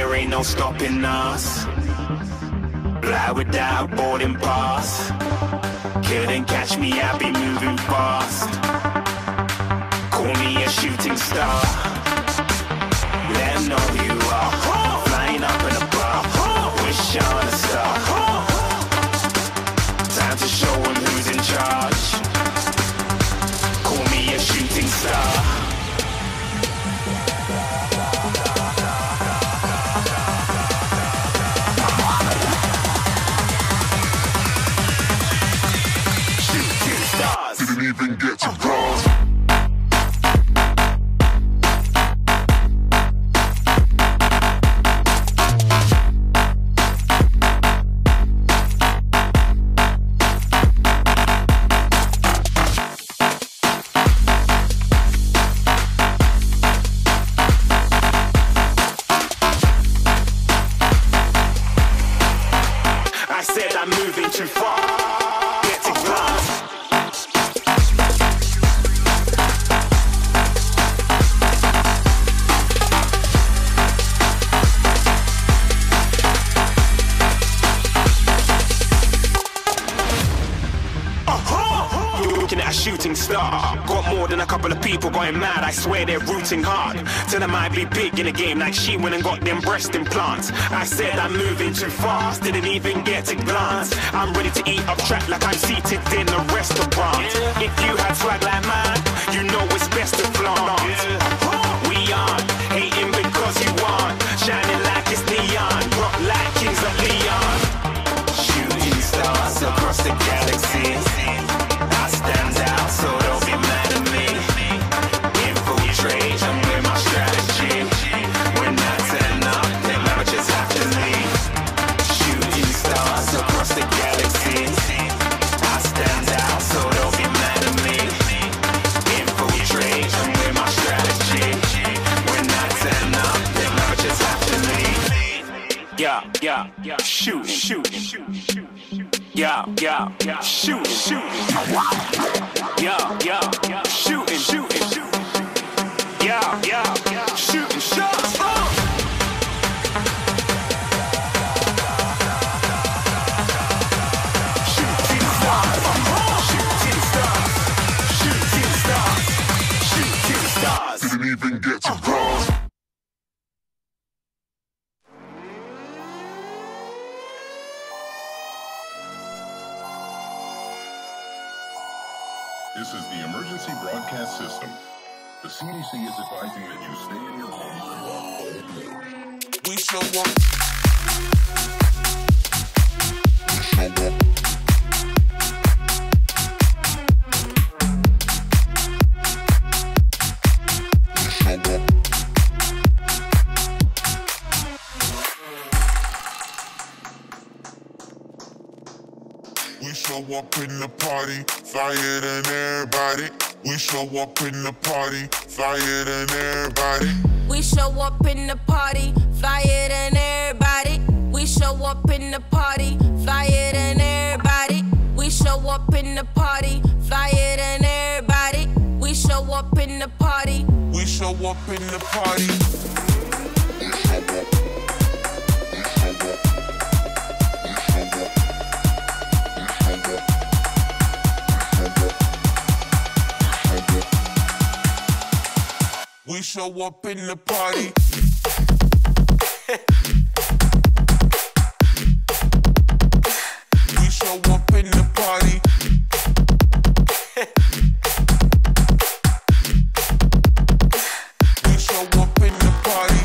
there ain't no stopping us. Fly without boarding pass. Couldn't catch me, I be moving fast. Call me a shooting star. Let 'em know who you are. Flying up in a bar. Wish on a star. Time to show 'em who's in charge. Call me a shooting star. Didn't even get to cross. I said I'm moving too far. Get to glass. Looking at a shooting star. Got more than a couple of people going mad. I swear they're rooting hard. Tell them I be big in the game like she went and got them breast implants. I said I'm moving too fast. Didn't even get to glance. I'm ready to eat up track like I'm seated in a restaurant. If you had swag like mine, you know it's best to flaunt. We aren't hating because you aren't. Shining like it's neon. Rock like kings of Leon. Shooting stars across the galaxy. I stand out, so don't be mad at me. Infiltrate, I'm with my strategy. When I turn up, then I just have to leave. Shooting stars across the galaxy. I stand out, so don't be mad at me. Infiltrate, I'm with my strategy. When I turn up, then I just have to leave. Yeah, shoot. Yeah, shooting. Yeah, shooting. Yeah, shooting shots. Shooting stars. Didn't even get to cross. This is the emergency broadcast system. The CDC is advising that you stay in your home. We show up. We show up in the party, flyer than everybody. We show up in the party, flyer than everybody. We show up in the party, flyer than everybody. We show up in the party, flyer than everybody. We show up in the party, flyer than everybody. We show up in the party. We show up in the party. We show up in the party. We show up in the party. We show up in the party.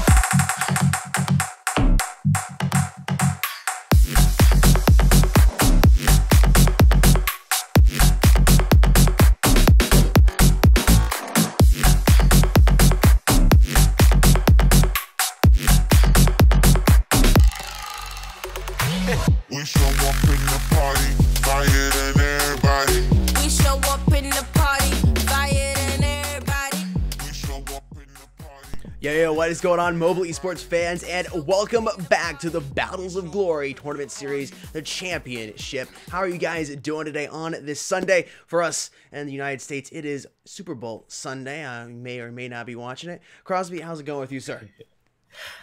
We show up in the party, flyer than everybody. We show up in the party, flyer than everybody. We show up in the party. Yo, what is going on, mobile esports fans, and welcome back to the Battles of Glory Tournament Series, the championship. How are you guys doing today on this Sunday? For us in the United States, it is Super Bowl Sunday. You may or may not be watching it. Crosby, how's it going with you, sir?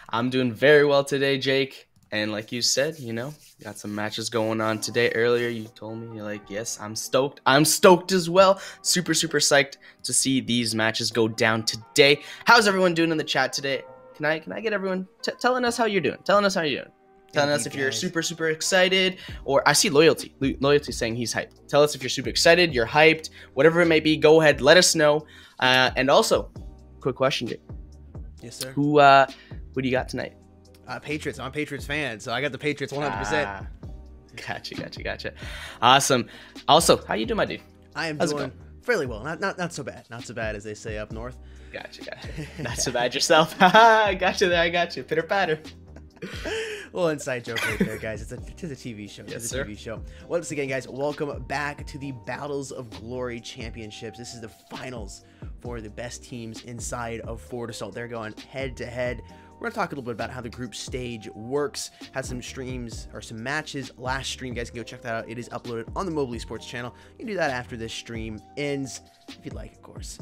I'm doing very well today, Jake. And like you said, you know, got some matches going on today. Earlier, you told me, you're like, yes, I'm stoked. I'm stoked as well. Super, super psyched to see these matches go down today. How's everyone doing in the chat today? Can I get everyone telling us how you're doing? Telling us how you're doing. Telling us if you're super, super excited, or I see Loyalty. Loyalty saying he's hyped. Tell us if you're super excited, you're hyped, whatever it may be. Go ahead, let us know. And also, quick question, Jake. Yes, sir. Who do you got tonight? Patriots. I'm a Patriots fan, so I got the Patriots 100%. Gotcha. Awesome. Also, how you doing, my dude? I am doing fairly well. Not so bad. Not so bad as they say up north. Gotcha. Not so bad yourself. I got you there. I got you. Pitter patter. Well, inside joke right there, guys. It's a TV show. Yes, it's a TV show. Once again, guys, welcome back to the Battles of Glory Championships. This is the finals for the best teams inside of Forward Assault. They're going head to head. We're going to talk a little bit about how the group stage works. Had some streams or some matches last stream. You guys can go check that out. It is uploaded on the Mobile Esports channel. You can do that after this stream ends, if you'd like, of course.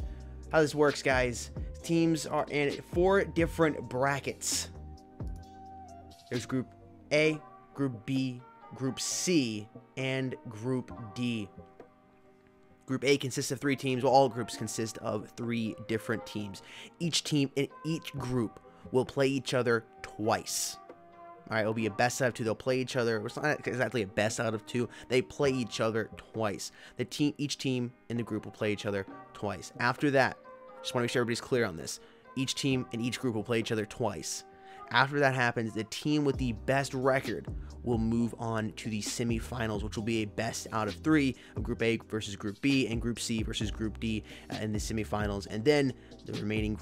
How this works, guys. Teams are in 4 different brackets. There's Group A, Group B, Group C, and Group D. Group A consists of 3 teams. Well, all groups consist of 3 different teams. Each team in each group will play each other twice. All right, it'll be a best out of 2. They'll play each other. It's not exactly a best out of 2. They play each other twice. Each team in the group will play each other twice. After that, just want to make sure everybody's clear on this. Each team in each group will play each other twice. After that happens, the team with the best record will move on to the semifinals, which will be a best out of 3 of Group A versus Group B and Group C versus Group D in the semifinals. And then the remaining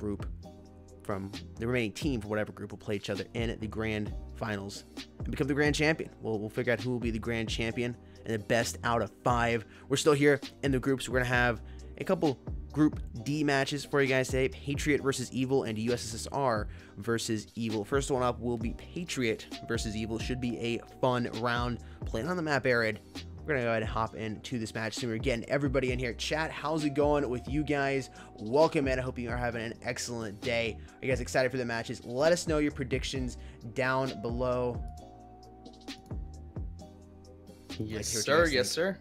team from whatever group will play each other in the grand finals and become the grand champion. We'll figure out who will be the grand champion and the best out of 5. We're still here in the groups. We're going to have a couple Group D matches for you guys today. Patriot versus Evil and USSR versus Evil. First one up will be Patriot versus Evil. Should be a fun round playing on the map Arid. We're going to go ahead and hop into this match soon. We're getting everybody in here. Chat, how's it going with you guys? Welcome in. I hope you are having an excellent day. Are you guys excited for the matches? Let us know your predictions down below. Yes, sir. Yes, sir.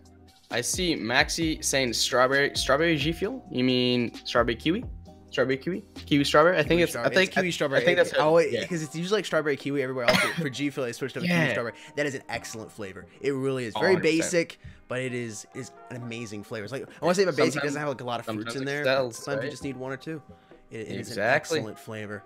I see Maxi saying strawberry G Fuel. You mean strawberry kiwi? Strawberry kiwi? Kiwi strawberry? I think it's kiwi strawberry. I think that's because it's usually like strawberry kiwi everywhere else. For G Fuel, they switched up to kiwi strawberry. That is an excellent flavor. It really is. Very 100%. Basic, but it is an amazing flavor. It's like, I want to say, but basic doesn't have like a lot of fruits in there. Sometimes you just need 1 or 2. It is an excellent flavor.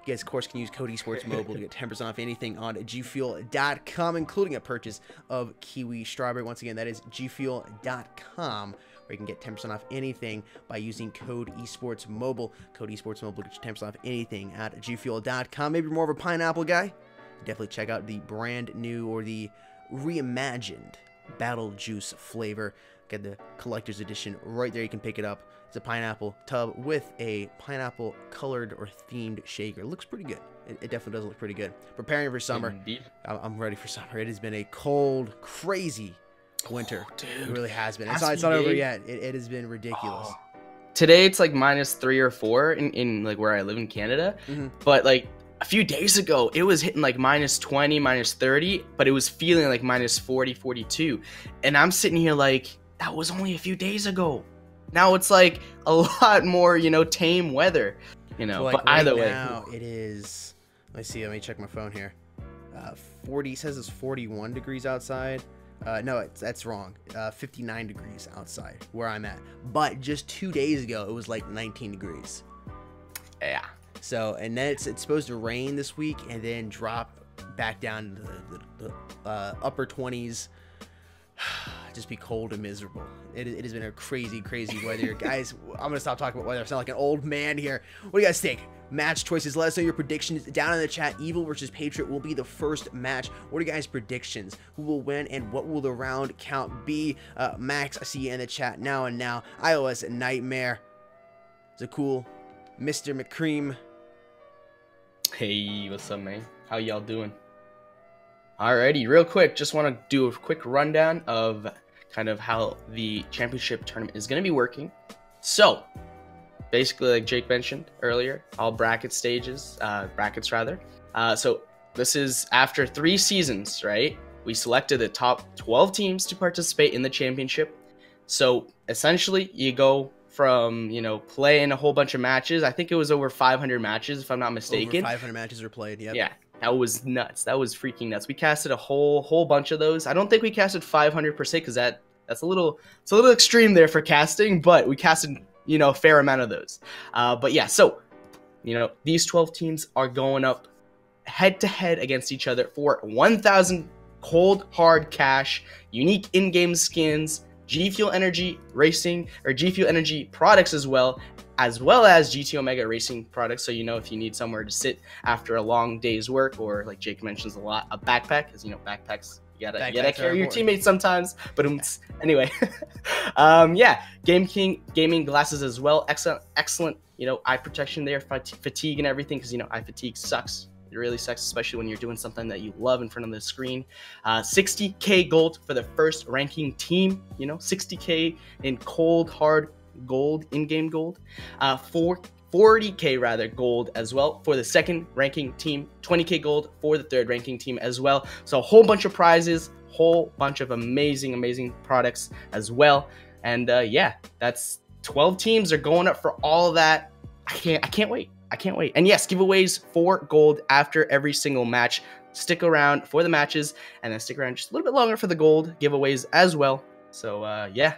You guys, of course, can use code esports mobile to get 10% off anything on gfuel.com, including a purchase of kiwi strawberry. Once again, that is gfuel.com, where you can get 10% off anything by using code esports mobile. Code esports mobile gets you 10% off anything at gfuel.com. Maybe you're more of a pineapple guy. Definitely check out the brand new or the reimagined Battle Juice flavor. Get the collector's edition right there. You can pick it up. It's a pineapple tub with a pineapple colored or themed shaker. It looks pretty good. It definitely does look pretty good. Preparing for summer. Indeed. I'm ready for summer. It has been a cold, crazy winter. Oh, dude. It really has been. It's not over yet. It has been ridiculous. Today it's like -3 or 4 in like where I live in Canada. But like a few days ago, it was hitting like -20, -30, but it was feeling like -40, 42. And I'm sitting here like, that was only a few days ago. Now it's like a lot more, you know, tame weather, you know. So like but either way, now it is. Let me see. Let me check my phone here. 40 says it's 41 degrees outside. No, that's wrong. 59 degrees outside where I'm at. But just 2 days ago, it was like 19 degrees. Yeah. So, and then it's supposed to rain this week and then drop back down to the upper 20s. Just be cold and miserable. It has been a crazy weather. Guys, I'm going to stop talking about weather. I sound like an old man here. What do you guys think? Match choices. Let us know your predictions down in the chat. Evil versus Patriot will be the first match. What are you guys' predictions? Who will win and what will the round count be? Max, I see you in the chat now and now. iOS Nightmare. Zakul. Mr. McCream. Hey, what's up, man? How y'all doing? Alrighty, real quick, just want to do a quick rundown of kind of how the championship tournament is going to be working. So, basically like Jake mentioned earlier, all brackets rather. So this is after 3 seasons, right? We selected the top 12 teams to participate in the championship. So essentially you go from, playing a whole bunch of matches. I think it was over 500 matches, if I'm not mistaken. Over 500 matches were played, yep. Yeah, that was nuts. That was freaking nuts. We casted a whole bunch of those. I don't think we casted 500 per se, because it's a little extreme there for casting, but we casted, a fair amount of those. But yeah, so, these 12 teams are going up head-to-head against each other for 1,000 cold hard cash, unique in-game skins, G Fuel Energy Racing, or G Fuel Energy products as well as GT Omega Racing products. So, if you need somewhere to sit after a long day's work, or like Jake mentions a lot, a backpack, because, backpacks, you gotta carry your teammates sometimes. But anyway, yeah, Game King gaming glasses as well. Excellent, eye protection there, fatigue and everything, because, eye fatigue sucks. It really sucks, especially when you're doing something that you love in front of the screen. 60K gold for the first ranking team, 60K in cold, hard gold, in-game gold. 40K rather gold as well for the second ranking team. 20K gold for the third ranking team as well. So a whole bunch of prizes, whole bunch of amazing products as well. And yeah, that's 12 teams are going up for all of that. I can't wait. I can't wait. And yes, giveaways for gold after every single match. Stick around for the matches, and then stick around just a little bit longer for the gold giveaways as well. So yeah,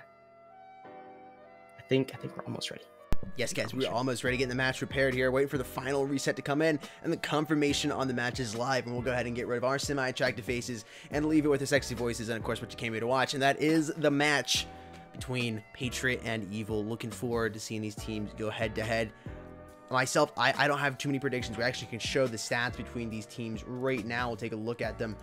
I think we're almost ready. Yes, guys, we're almost ready to get the match prepared here. Waiting for the final reset to come in and the confirmation on the match is live. And we'll go ahead and get rid of our semi-attractive faces and leave it with the sexy voices and, of course, what you came here to watch. And that is the match between Patriot and Evil. Looking forward to seeing these teams go head-to-head. Myself, I don't have too many predictions. We actually can show the stats between these teams right now. We'll take a look at them.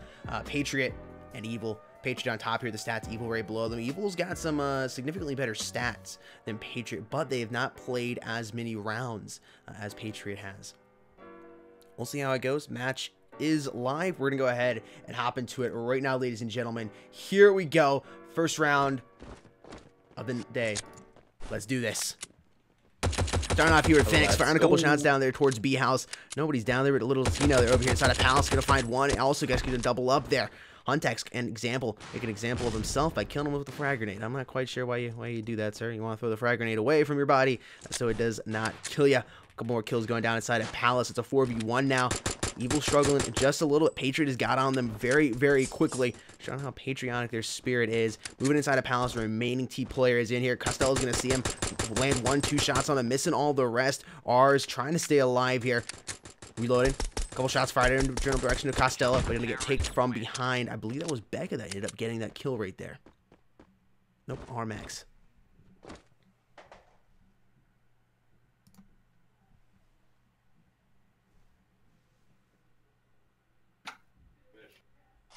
Patriot and Evil. Patriot on top here, the stats. Evil right below them. Evil's got some significantly better stats than Patriot, but they have not played as many rounds as Patriot has. We'll see how it goes. Match is live. We're going to go ahead and hop into it right now, ladies and gentlemen. Here we go. First round of the day. Let's do this. Starting off here with Phoenix, firing a couple shots down there towards B House. Nobody's down there, but a little Latino. They're over here inside of Palace. Going to find one. And also, guys, going to double up there. Huntex, make an example of himself by killing him with the frag grenade. I'm not quite sure why you do that, sir. You want to throw the frag grenade away from your body so it does not kill you. A couple more kills going down inside of Palace. It's a 4v1 now. Evil struggling just a little bit. Patriot has got on them very quickly. Showing how patriotic their spirit is. Moving inside of Palace. The remaining T player is in here. Costello's going to see him land 1-2 shots on him, missing all the rest. R's trying to stay alive here. Reloading. A couple shots fired in the general direction of Costello, but going to get taken from behind. I believe that was Becca that ended up getting that kill right there. Nope, Armax.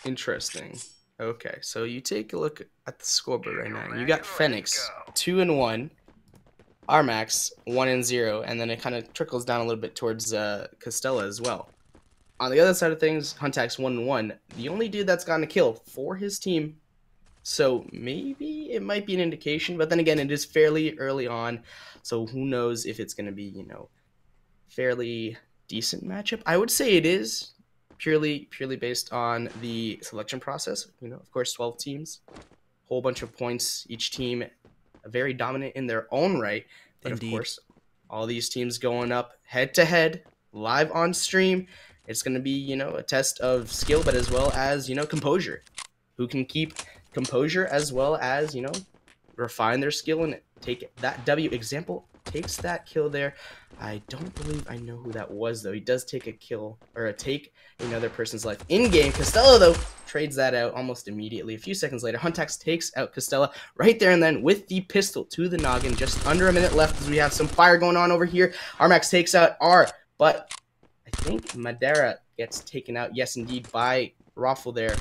Interesting. Okay, so you take a look at the scoreboard right now. You got Phoenix 2-1, Armax 1-0, and then it kind of trickles down a little bit towards Costello as well. On the other side of things, Huntax 1-1. The only dude that's gotten a kill for his team. So maybe it might be an indication, but then again, it is fairly early on. So who knows if it's going to be, fairly decent matchup. I would say it is purely based on the selection process. Of course, 12 teams, whole bunch of points. Each team very dominant in their own right. But Indeed. Of course, all these teams going up head to head, live on stream. It's going to be, a test of skill, but as well as, composure. Who can keep composure as well as, refine their skill and take that W. Example takes that kill there. I don't believe I know who that was, though. He does take a kill, or take another person's life in-game. Costello, though, trades that out almost immediately. A few seconds later, Huntax takes out Costello right there and then with the pistol to the noggin. Just under a minute left as we have some fire going on over here. Armax takes out R, but I think Madera gets taken out, yes, indeed, by Raffle there.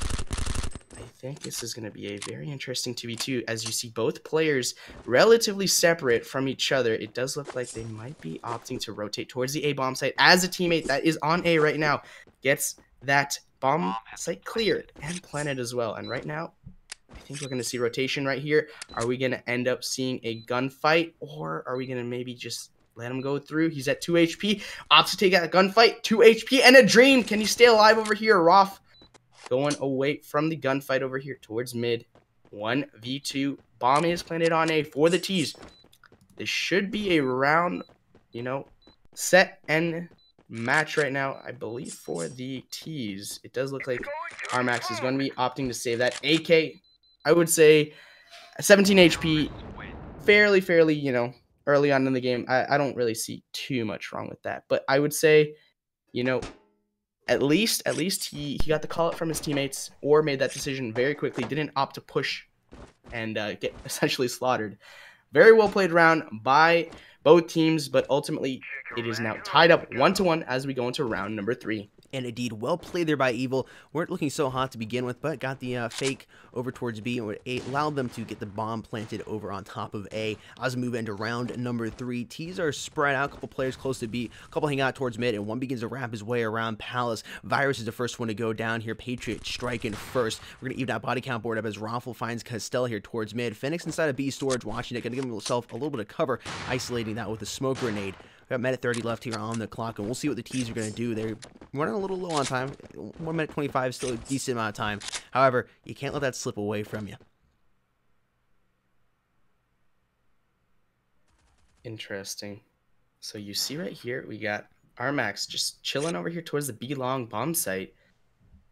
I think this is going to be a very interesting 2v2 as you see both players relatively separate from each other. It does look like they might be opting to rotate towards the A-bomb site as a teammate that is on A right now gets that bomb site cleared and planted as well. And right now, I think we're going to see rotation right here. Are we going to end up seeing a gunfight, or are we going to maybe just let him go through. He's at 2 HP. Opts to take out a gunfight. 2 HP and a dream. Can he stay alive over here? Roth going away from the gunfight over here towards mid. 1v2. Bomb is planted on A for the T's. This should be a round, you know, set and match right now, I believe, for the T's. It does look like Armax is going to be opting to save that. AK, I would say 17 HP, fairly, you know, early on in the game. I don't really see too much wrong with that. But I would say, you know, at least he got the call out from his teammates or made that decision very quickly, didn't opt to push and get essentially slaughtered. Very well played round by both teams, but ultimately it is now tied up 1-1 as we go into round number 3. And indeed, well played there by Evil. Weren't looking so hot to begin with, but got the fake over towards B and allowed them to get the bomb planted over on top of A. As we move into round number 3, T's are spread out, a couple players close to B, a couple hang out towards mid, and one begins to wrap his way around Palace. Virus is the first one to go down here. Patriot striking first. We're going to even that body count board up as Raffle finds Castell here towards mid. Phoenix inside of B storage, watching it, going to give himself a little bit of cover, isolating that with a smoke grenade. We got a minute 30 left here on the clock, and we'll see what the T's are going to do. They're running a little low on time. 1 minute 25 is still a decent amount of time. However, you can't let that slip away from you. Interesting. So you see right here, we got Armax just chilling over here towards the B-long bomb site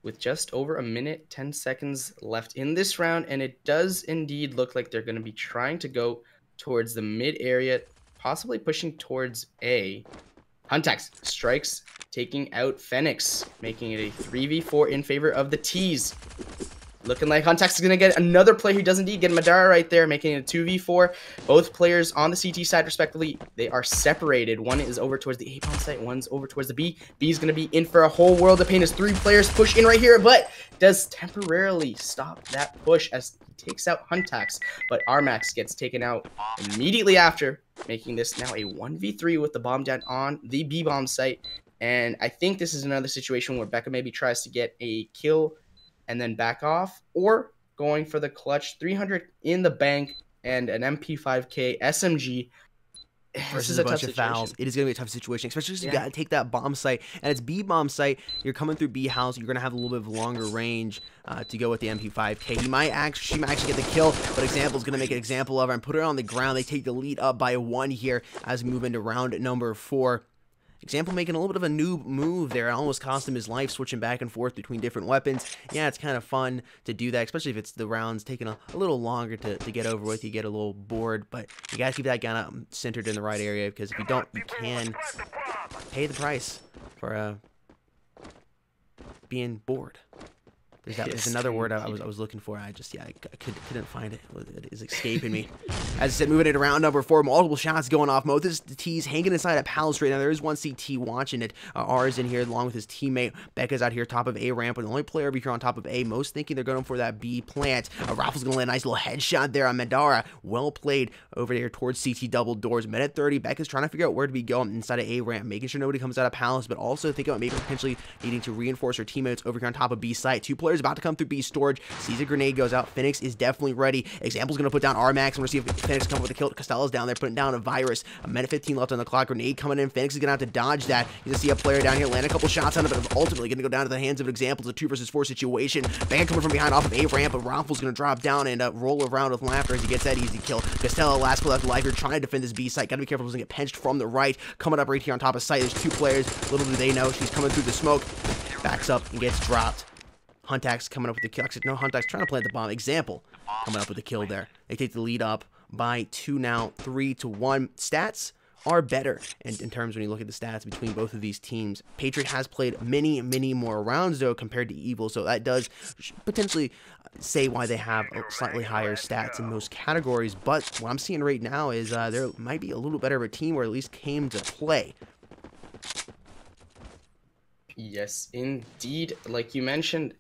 with just over 1 minute 10 seconds left in this round, and it does indeed look like they're going to be trying to go towards the mid area, possibly pushing towards A. Huntax strikes, taking out Phoenix, making it a 3v4 in favor of the T's. Looking like Huntax is going to get another player who does indeed get Madara right there, making it a 2v4. Both players on the CT side, respectively, they are separated. One is over towards the A bomb site, one's over towards the B. B is going to be in for a whole world of pain as 3 players push in right here, but does temporarily stop that push as he takes out Huntax. But Armax gets taken out immediately after, making this now a 1v3 with the bomb down on the B bomb site. And I think this is another situation where Becca maybe tries to get a kill and then back off, or going for the clutch 300 in the bank and an MP5K SMG. This is a bunch of fouls. It is going to be a tough situation, especially because you got to take that bomb site, and it's B bomb site. You're coming through B house. You're going to have a little bit of longer range to go with the MP5K. She might actually get the kill, but Example is going to make an example of her and put her on the ground. They take the lead up by 1 here as we move into round number 4. Example making a little bit of a noob move there. It almost cost him his life, switching back and forth between different weapons. Yeah, it's kind of fun to do that, especially if it's the rounds taking a little longer to get over with. You get a little bored, but you got to keep that gun centered in the right area, because if you don't, you can pay the price for being bored. There's another word I was looking for. I couldn't find it. It is escaping me. As I said, moving it around number 4, multiple shots going off. Moses the T's hanging inside a Palace right now. There is one CT watching it. R is in here along with his teammate. Becca's out here top of A ramp, and the only player over here on top of A. Most thinking they're going for that B plant. Raffle's going to land a nice little headshot there on Madara. Well played over there towards CT double doors. Minute 30. Becca's trying to figure out where to be going inside of A ramp, making sure nobody comes out of Palace, but also thinking about maybe potentially needing to reinforce her teammates over here on top of B site. 2 players about to come through B storage. Sees a grenade, goes out. Phoenix is definitely ready. Example's going to put down Armax. We're going to see if Phoenix comes with a kill. Costello's down there, putting down a Virus. 1 minute 15 left on the clock. Grenade coming in. Phoenix is going to have to dodge that. He's going to see a player down here land a couple shots on it, but ultimately going to go down to the hands of Example. It's a 2 versus 4 situation. Bang coming from behind off of A ramp, but Raffle's going to drop down and roll around with laughter as he gets that easy kill. Costello, last kill after life here, trying to defend this B site. Got to be careful, doesn't get pinched from the right. Coming up right here on top of site. There's 2 players. Little do they know, she's coming through the smoke. Backs up and gets dropped. Huntax coming up with the kill. Actually, no, Huntax trying to plant the bomb. Example coming up with the kill there. They take the lead up by 2 now, 3-1. Stats are better in terms when you look at the stats between both of these teams. Patriot has played many more rounds, though, compared to Evil, so that does potentially say why they have slightly higher stats in most categories. But what I'm seeing right now is there might be a little better of a team, or at least came to play. Yes, indeed. Like you mentioned,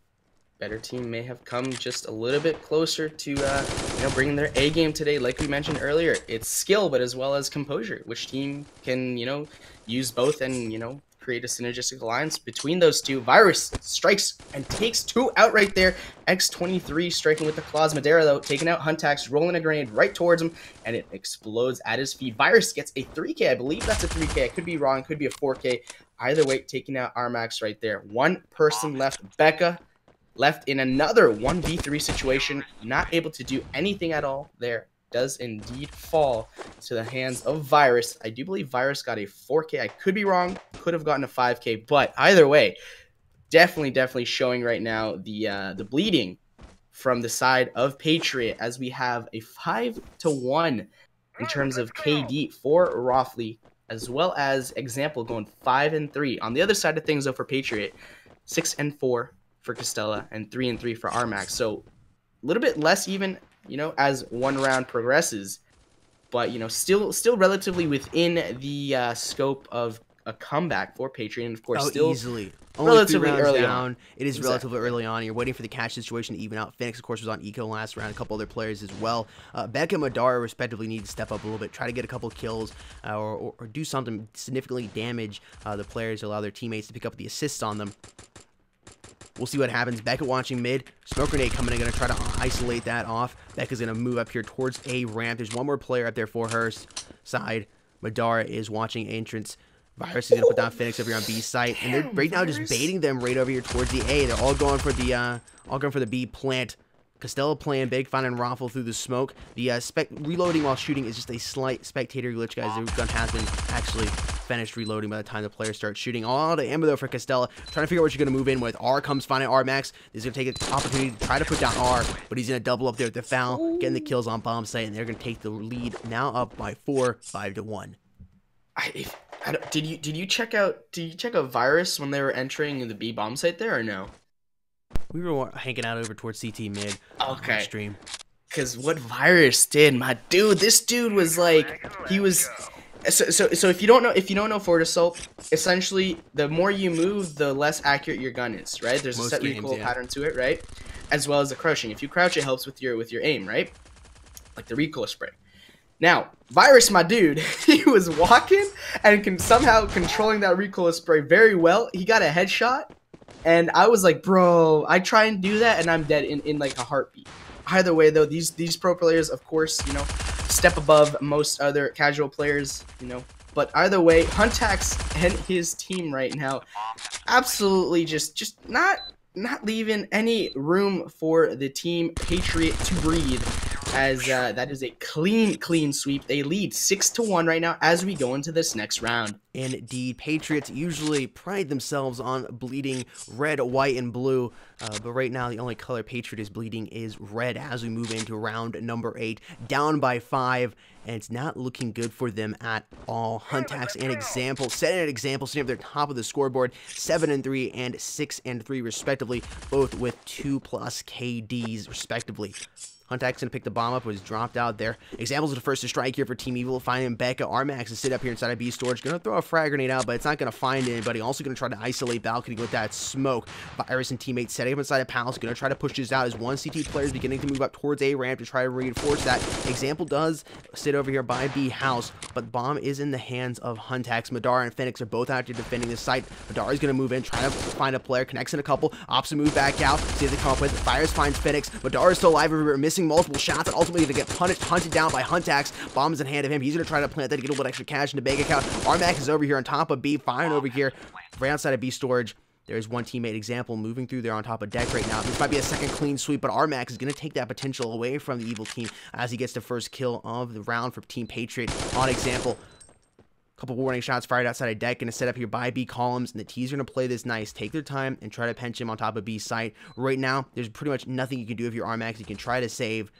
better team may have come just a little bit closer to bringing their A game today. Like we mentioned earlier, it's skill, but as well as composure. Which team can use both and create a synergistic alliance between those two. Virus strikes and takes 2 out right there. X23 striking with the claws. Madera, though, taking out Huntax, rolling a grenade right towards him, and it explodes at his feet. Virus gets a 3K. I believe that's a 3K. I could be wrong. Could be a 4K. Either way, taking out Armax right there. One person left. Becca left in another 1v3 situation. Not able to do anything at all there. Does indeed fall to the hands of Virus. I do believe Virus got a 4K. I could be wrong. Could have gotten a 5K. But either way, definitely showing right now the bleeding from the side of Patriot, as we have a 5-1 in terms of KD for Roffley, as well as Example going 5-3. On the other side of things, though, for Patriot, 6-4 for Costella and 3-3 for Armax. So a little bit less even, you know, as one round progresses, but, you know, still relatively within the scope of a comeback for Patriot, and of course still easily. relatively Only 3 rounds early down. on. It is Exactly. relatively early on. You're waiting for the catch situation to even out. Phoenix, of course, was on eco last round. A couple other players as well. Beck and Madara, respectively, need to step up a little bit, try to get a couple kills, or do something significantly damage the players, allow their teammates to pick up the assists on them. We'll see what happens. Becca watching mid. Smoke grenade coming in. Going to try to isolate that off. Becca's going to move up here towards a ramp. There's one more player up there for her side. Madara is watching entrance. Virus is going to put down Phoenix over here on B site. And they're right now just baiting them right over here towards the A. They're all going for the B plant. Costello playing big, finding Raffle through the smoke. The reloading while shooting is just a slight spectator glitch, guys. The gun has been actually finished reloading by the time the players start shooting. All the ammo, though, for Costello. Trying to figure out what you're going to move in with. R comes finding R Max. He's going to take an opportunity to try to put down R, but he's going to double up there with the foul, getting the kills on bomb site, and they're going to take the lead now up by 4, 5-1. Did you check out Virus when they were entering the B bomb site there, or no? We were hanging out over towards CT mid. Okay. Stream. Because what Virus did, my dude, this dude was like, he was. So if you don't know Forward Assault, essentially the more you move, the less accurate your gun is, right? There's Most a set games, recoil yeah. pattern to it, right? As well as the crouching. If you crouch, it helps with your aim, right? Like the recoil spray. Now, Virus, my dude, he was walking and somehow controlling that recoil spray very well. He got a headshot, and I was like, bro, I try and do that, and I'm dead in like a heartbeat. Either way, though, these pro players, of course, you know, step above most other casual players, you know. But either way, Huntax and his team right now, absolutely just not leaving any room for the team Patriot to breathe. As that is a clean sweep. They lead 6-1 right now as we go into this next round. Indeed, Patriots usually pride themselves on bleeding red, white, and blue, but right now the only color Patriot is bleeding is red as we move into round number 8, down by 5, and it's not looking good for them at all. Huntax and Example setting an example, sitting up there top of the scoreboard, 7-3 and 6-3 respectively, both with 2+ KDs respectively. Huntax gonna pick the bomb up, was dropped out there. Example's the first to strike here for Team Evil, finding Becca. Armax is sit up here inside of B storage, gonna throw a frag grenade out, but it's not gonna find anybody. Also gonna try to isolate Balcony with that smoke. Virus and teammates setting up inside of Palace, gonna try to push this out as one CT player is beginning to move up towards A ramp to try to reinforce that. Example does sit over here by B house, but bomb is in the hands of Huntax. Madara and Phoenix are both out here defending the site. Madara is gonna move in, trying to find a player, connects in a couple, opts move back out, see if they come up with it. Virus finds Phoenix. Madara is still alive over here, missing multiple shots, and ultimately going to get hunted down by Huntax. Bomb is in hand of him. He's going to try to plant that to get a little bit extra cash in the bank account. Armax is over here on top of B, firing over here right outside of B storage. There's one teammate, Example, moving through there on top of deck right now. This might be a second clean sweep, but Armax is going to take that potential away from the Evil team as he gets the first kill of the round for Team Patriot on Example. Couple warning shots fired outside of deck, going to set up here by B columns, and the T's are going to play this nice, take their time, and try to pinch him on top of B site. Right now, there's pretty much nothing you can do if you're Armax. You can try to save,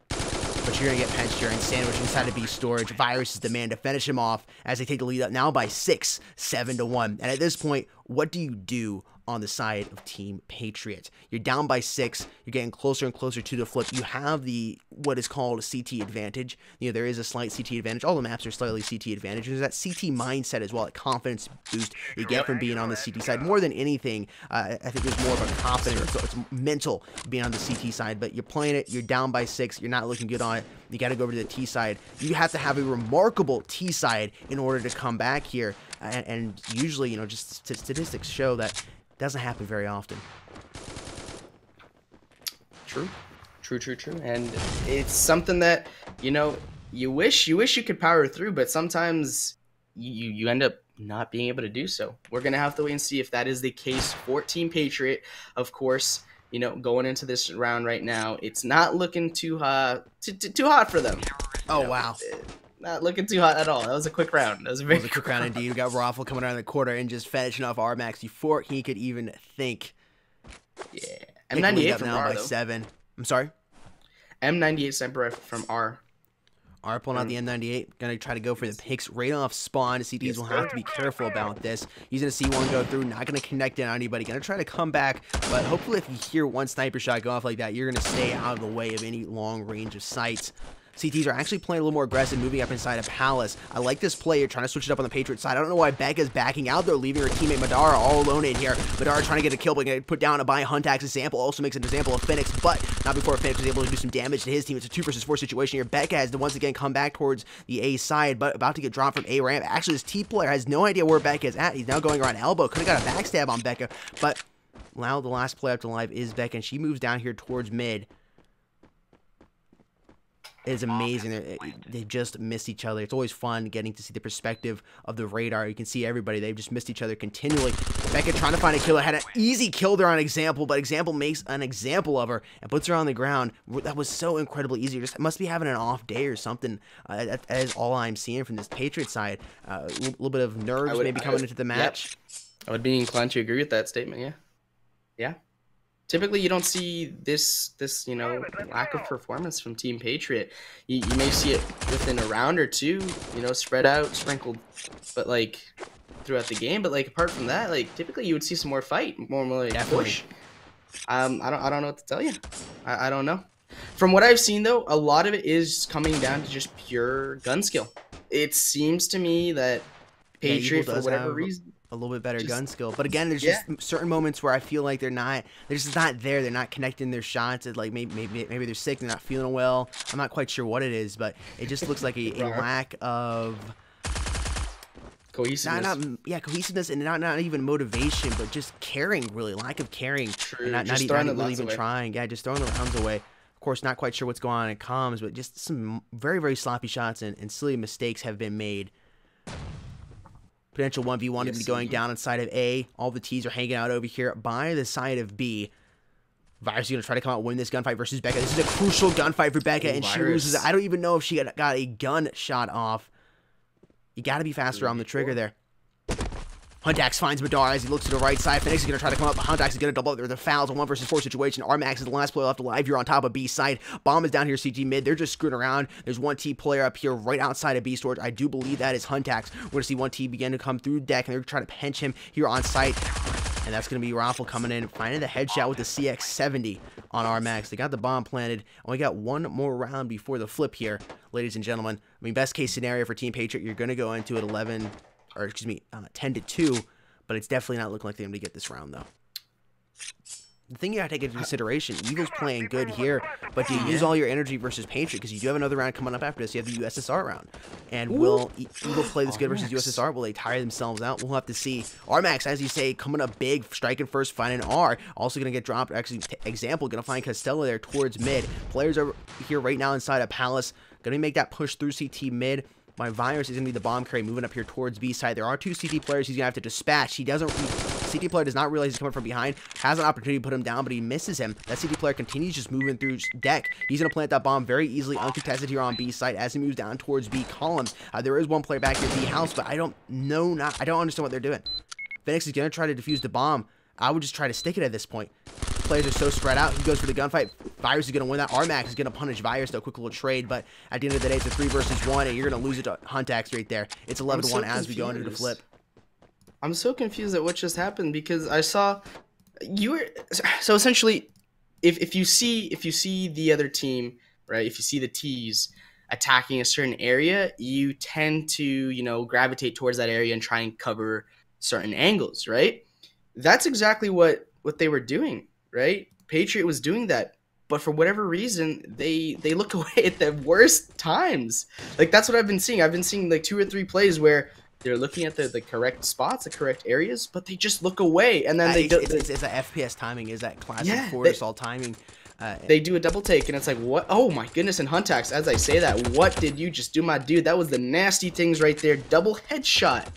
but you're going to get pinched here and sandwiched inside of B storage. Virus is the man to finish him off as they take the lead up now by 6, 7-1. And at this point, what do you do on the side of Team Patriot? You're down by 6. You're getting closer and closer to the flip. You have the what is called a CT advantage. You know, there is a slight CT advantage. All the maps are slightly CT advantage. There's that CT mindset as well, that confidence boost you get from being on the CT side. More than anything, I think there's more of a confidence. So it's mental being on the CT side, but you're playing it. You're down by 6. You're not looking good on it. You got to go over to the T side. You have to have a remarkable T side in order to come back here. and usually, just statistics show that doesn't happen very often. True. And it's something that, you wish you could power through, but sometimes you end up not being able to do so. We're going to have to wait and see if that is the case for Team Patriot. Of course, going into this round right now, it's not looking too hot for them. Oh, wow. Not looking too hot at all. That was a quick round. That was a quick round indeed. We got Raffle coming around the quarter and just finishing off RMAX before he could even think. Yeah. M98 from R, by though. 7. I'm sorry? M98 sniper from R. R pulling out the M98, gonna try to go for the picks right off spawn. CTs will have to be careful about this. He's gonna see one go through, not gonna connect in on anybody. Gonna try to come back, but hopefully if you hear one sniper shot go off like that, you're gonna stay out of the way of any long range of sights. CTs are actually playing a little more aggressive, moving up inside of Palace. I like this play. You're trying to switch it up on the Patriot side. I don't know why Becca's backing out there, leaving her teammate Madara all alone in here. Madara trying to get a kill, but going to put down a by Huntax example. Also makes an example of Phoenix, but not before Phoenix was able to do some damage to his team. It's a 2 versus 4 situation here. Becca has to once again come back towards the A side, but about to get dropped from A ramp. Actually, this T player has no idea where Becca is at. He's now going around elbow. Could have got a backstab on Becca, but now the last player up to live is Becca, and she moves down here towards mid. It is amazing. They just missed each other. It's always fun getting to see the perspective of the radar. You can see everybody. They've just missed each other continually. Becca trying to find a killer. Had an easy kill there on Example, but Example makes an example of her and puts her on the ground. That was so incredibly easy. Just must be having an off day or something. That is all I'm seeing from this Patriot side. A little bit of nerves maybe coming into the match. Yep. I would be inclined to agree with that statement, yeah. Yeah. Typically, you don't see this lack of performance from Team Patriot. You may see it within a round or two, spread out, sprinkled, but throughout the game. But apart from that, typically you would see some more fight, more push. I don't know what to tell you. I don't know. From what I've seen though, a lot of it is coming down to just pure gun skill. It seems to me that Patriot, for whatever reason, a little bit better gun skill, but again, there's just certain moments where I feel like they're just not there. They're not connecting their shots. It's like maybe they're sick, they're not feeling well. I'm not quite sure what it is, but it just looks like a lack of cohesiveness. Cohesiveness, and not even motivation, but just caring. Really, lack of caring. True. And not even trying. Yeah, just throwing the rounds away. Of course, not quite sure what's going on in comms, but just some very, very sloppy shots and silly mistakes have been made. Potential 1v1 to be going down inside of A. All the T's are hanging out over here by the side of B. Virus is going to try to come out and win this gunfight versus Becca. This is a crucial gunfight for Becca, and she loses. I don't even know if she got a gun shot off. You got to be faster on the trigger there. Huntax finds Madara as he looks to the right side. Phoenix is going to try to come up, but Huntax is going to double up. There's a fouls, a 1 versus 4 situation. RMAX is the last player left alive here on top of B side. Bomb is down here, CG mid. They're just screwing around. There's one T player up here right outside of B storage. I do believe that is Huntax. We're going to see one T begin to come through deck, and they're trying to pinch him here on site. And that's going to be Raffle coming in, finding the headshot with the CX-70 on RMAX. They got the bomb planted, and we got one more round before the flip here, ladies and gentlemen. I mean, best case scenario for Team Patriot, you're going to go into it 10-2. But it's definitely not looking like they're going to get this round, though. The thing you got to take into consideration, Evil's playing good here, but do you use all your energy versus Patriot? Because you do have another round coming up after this. You have the USSR round. And will Evil play this good versus USSR? Will they tire themselves out? We'll have to see. RMAX, as you say, coming up big, striking first, finding R. Also going to get dropped. Actually, Example, going to find Costello there towards mid. Players are here right now inside of Palace. Going to make that push through CT mid. My Virus is going to be the bomb carry moving up here towards B side. There are 2 CT players he's going to have to dispatch. CT player does not realize he's coming from behind. Has an opportunity to put him down, but he misses him. That CT player continues just moving through deck. He's going to plant that bomb very easily, uncontested here on B side as he moves down towards B columns. There is one player back here, B house, but I don't understand what they're doing. Phoenix is going to try to defuse the bomb. I would just try to stick it at this point. Players are so spread out. He goes for the gunfight. Virus is going to win that. RMAX is going to punish Virus, though. Quick little trade, but at the end of the day, it's a 3 versus 1, and you're going to lose it to Huntax right there. It's 11-1 as we go into the flip. I'm so confused at what just happened because I saw you were so essentially if you see the other team, right? If you see the T's attacking a certain area, you tend to, gravitate towards that area and try and cover certain angles, right? That's exactly what they were doing, right? Patriot was doing that, but for whatever reason, they look away at the worst times. That's what I've been seeing. I've been seeing 2 or 3 plays where they're looking at the correct spots, the correct areas, but they just look away, and then it's that FPS timing, is that classic Fortisol timing. They do a double take, and it's like, what? Oh my goodness! And Huntax, as I say that, what did you just do, my dude? That was the nasty things right there. Double headshot.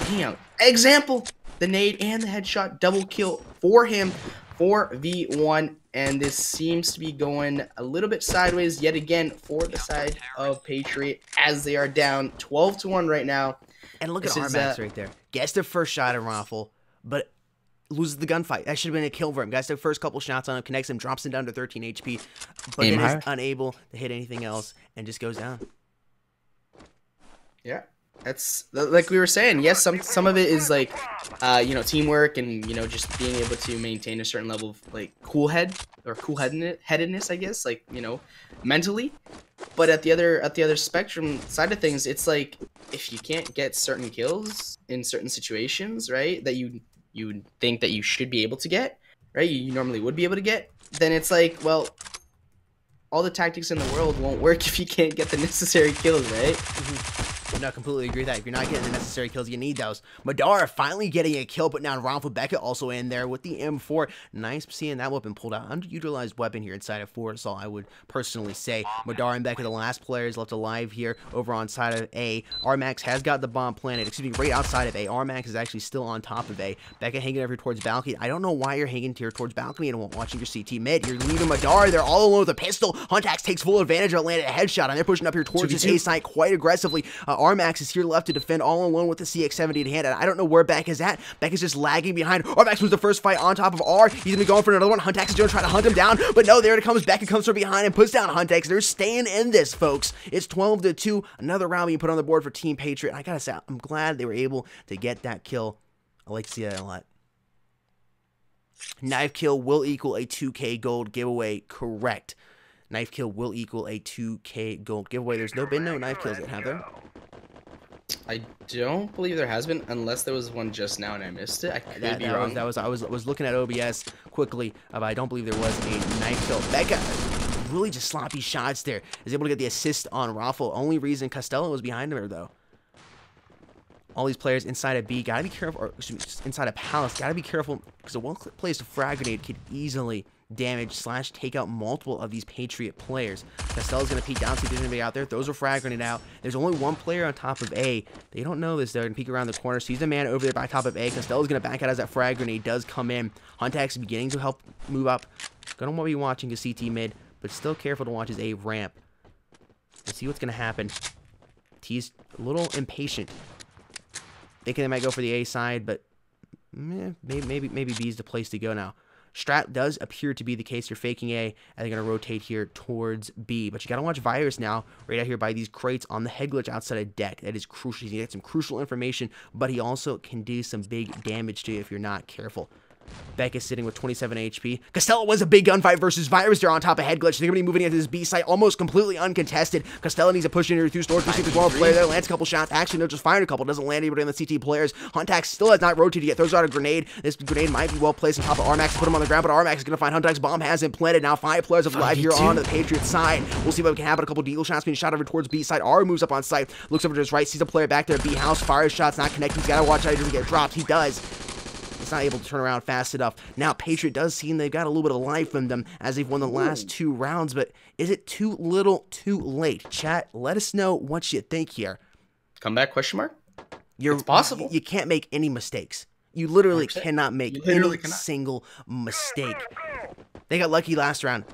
Damn. Example, the nade and the headshot, double kill for him. 4v1, and this seems to be going a little bit sideways yet again for the side of Patriot, as they are down 12-1 right now. And look at Armax right there. Gets the first shot at Raffle, but loses the gunfight. That should have been a kill for him. Gets the first couple shots on him, connects him, drops him down to 13 HP, but then is unable to hit anything else and just goes down. Yeah. That's like we were saying. Yes, some of it is like, you know, teamwork and, you know, just being able to maintain a certain level of like cool-headedness, I guess, like, you know, mentally. But at the other spectrum side of things, it's like if you can't get certain kills in certain situations, right, that you think that you should be able to get, right, you normally would be able to get, then it's like, well, all the tactics in the world won't work if you can't get the necessary kills, right? No, completely agree with that. If you're not getting the necessary kills, you need those. Madara finally getting a kill, but now Raffle Becca also in there with the M4. Nice seeing that weapon pulled out. Underutilized weapon here inside of Fortisol, I would personally say. Madara and Becca, the last players left alive here over on side of A. Armax has got the bomb planted, excuse me, right outside of A. Armax is actually still on top of A. Becca hanging over towards balcony. I don't know why you're hanging here towards balcony and watching your CT mid. You're leaving Madara there all alone with a pistol. Huntax takes full advantage of it, landed a headshot, and they're pushing up here towards his A site quite aggressively. Armax is here left to defend all alone with the CX-70 in hand, and I don't know where Becca's at. Becca's just lagging behind. Armax was the first fight on top of R. He's gonna be going for another one. Huntax is gonna try to hunt him down, but no, there it comes. Becca comes from behind and puts down Huntax. They're staying in this, folks. It's 12-2. Another round being put on the board for Team Patriot. And I gotta say, I'm glad they were able to get that kill. I like to see that a lot. Knife kill will equal a 2K gold giveaway. Correct. Knife kill will equal a 2K gold giveaway. There's been no knife kills yet, have there? I don't believe there has been, unless there was one just now and I missed it. I could be wrong. I was looking at OBS quickly, but I don't believe there was a knife kill. Becca, really just sloppy shots there. Is able to get the assist on Raffle. Only reason Costello was behind her, though. All these players inside of B, gotta be careful, or excuse me, inside of Palace, gotta be careful, because a well-placed frag grenade could easily damage / take out multiple of these Patriot players. Costello's gonna peek down, see if there's anybody out there, throws a frag grenade out. There's only one player on top of A. They don't know this, they're gonna peek around the corner, sees a man over there by top of A. Costello's gonna back out as that frag grenade does come in. Huntax is beginning to help move up. Gonna want to be watching his CT mid, but still careful to watch his A ramp. Let's see what's gonna happen. T's a little impatient. Thinking they might go for the A side, but maybe B is the place to go now. Strat does appear to be the case. You're faking A, and they're going to rotate here towards B. But you got to watch Virus now, right out here by these crates on the head glitch outside of deck. That is crucial. He's going to get some crucial information, but he also can do some big damage to you if you're not careful. Beck is sitting with 27 HP. Costello wins a big gunfight versus Virus there on top of head glitch. They're going to be moving into this B site almost completely uncontested. Costello needs to push in here through storage. We see the player there, lands a couple shots. Actually, no, just fired a couple. Doesn't land anybody on the CT players. Huntax still has not rotated yet. Throws out a grenade. This grenade might be well placed on top of Armax to put him on the ground, but Armax is going to find Huntax. Bomb hasn't planted. Now 5 players of live here on the Patriot side. We'll see what can happen. A couple deagle shots being shot over towards B side. R moves up on site. Looks over to his right. Sees a player back there. B house. Fire shots not connected. He's got to watch out. He doesn't get dropped. He does. It's not able to turn around fast enough. Now, Patriot does seem they've got a little bit of life in them as they've won the last 2 rounds, but is it too little, too late? Chat, let us know what you think here. Comeback question mark? It's possible. You can't make any mistakes. You literally cannot make any single mistake. They got lucky last round.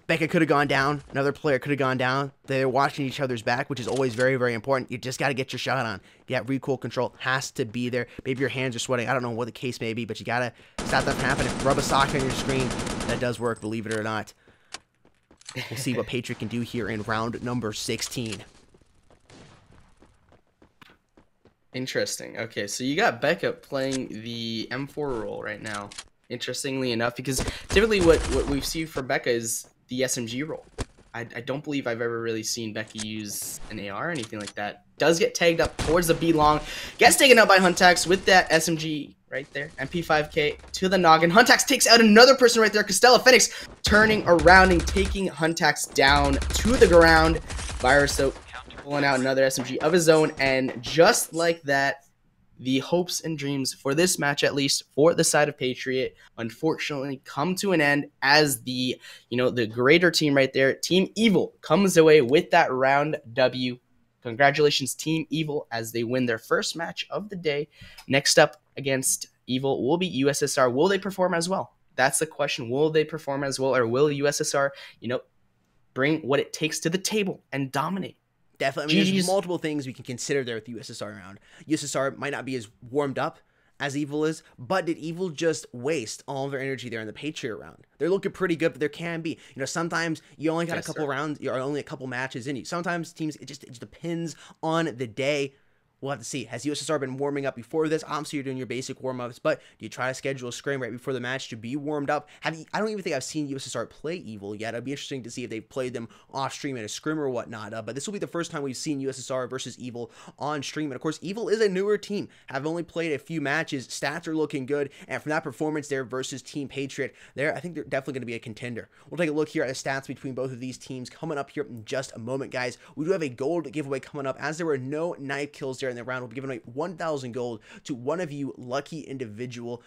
Becca could have gone down. Another player could have gone down. They're watching each other's back, which is always very, very important. You just got to get your shot on. Yeah, recoil control has to be there. Maybe your hands are sweating. I don't know what the case may be, but you got to stop that from happening. Rub a sock on your screen. That does work, believe it or not. We'll see what Patriot can do here in round number 16. Interesting. Okay, so you got Becca playing the M4 role right now. Interestingly enough, because typically what we've seen for Becca is the SMG role. I don't believe I've ever really seen Becca use an AR or anything like that. Does get tagged up towards the B long. Gets taken out by Huntax with that SMG right there. MP5K to the noggin. Huntax takes out another person right there. Costello Phoenix turning around and taking Huntax down to the ground. Virus, so pulling out another SMG of his own, and just like that, the hopes and dreams for this match, at least for the side of Patriot, unfortunately come to an end as the greater team right there, Team Evil, comes away with that round W. Congratulations, Team Evil, as they win their first match of the day. Next up against Evil will be USSR. Will they perform as well? That's the question. Will they perform as well, or will USSR, bring what it takes to the table and dominate? Definitely. I mean, there's multiple things we can consider there with the USSR round. USSR might not be as warmed up as Evil is, but did Evil just waste all of their energy there in the Patriot round? They're looking pretty good, but there can be, sometimes you only got a couple rounds, you're only a couple matches in you. Sometimes teams, it just depends on the day. We'll have to see. Has USSR been warming up before this? Obviously, you're doing your basic warm-ups, but do you try to schedule a scrim right before the match to be warmed up? I don't even think I've seen USSR play Evil yet. It'd be interesting to see if they've played them off-stream in a scrim or whatnot, but this will be the first time we've seen USSR versus Evil on stream, and of course, Evil is a newer team, have only played a few matches, stats are looking good, and from that performance there versus Team Patriot, I think they're definitely going to be a contender. We'll take a look here at the stats between both of these teams coming up here in just a moment, guys. We do have a gold giveaway coming up, as there were no knife kills there in the round. We'll be giving away 1,000 gold to one of you lucky individuals.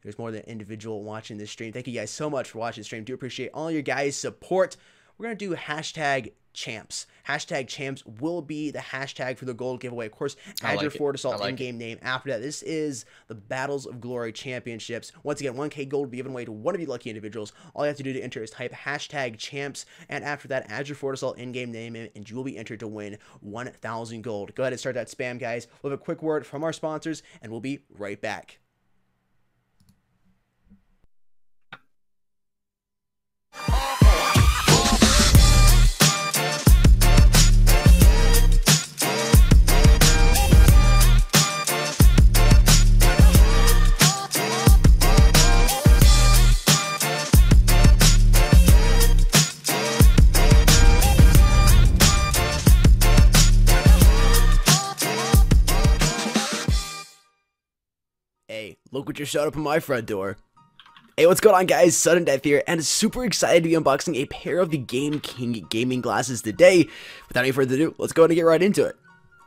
There's more than an individual watching this stream. Thank you guys so much for watching the stream. Do appreciate all your guys' support. We're going to do hashtag champs. Hashtag champs will be the hashtag for the gold giveaway. Of course, add your Fort Assault in-game name after that. This is the Battles of Glory Championships. Once again, 1K gold will be given away to one of you lucky individuals. All you have to do to enter is type hashtag champs, and after that, add your Fort Assault in-game name, and you will be entered to win 1,000 gold. Go ahead and start that spam, guys. We'll have a quick word from our sponsors, and we'll be right back. Hey, look what just showed up at my front door. Hey, what's going on, guys? Sudden Death here, and super excited to be unboxing a pair of the Game King gaming glasses today. Without any further ado, let's go ahead and get right into it.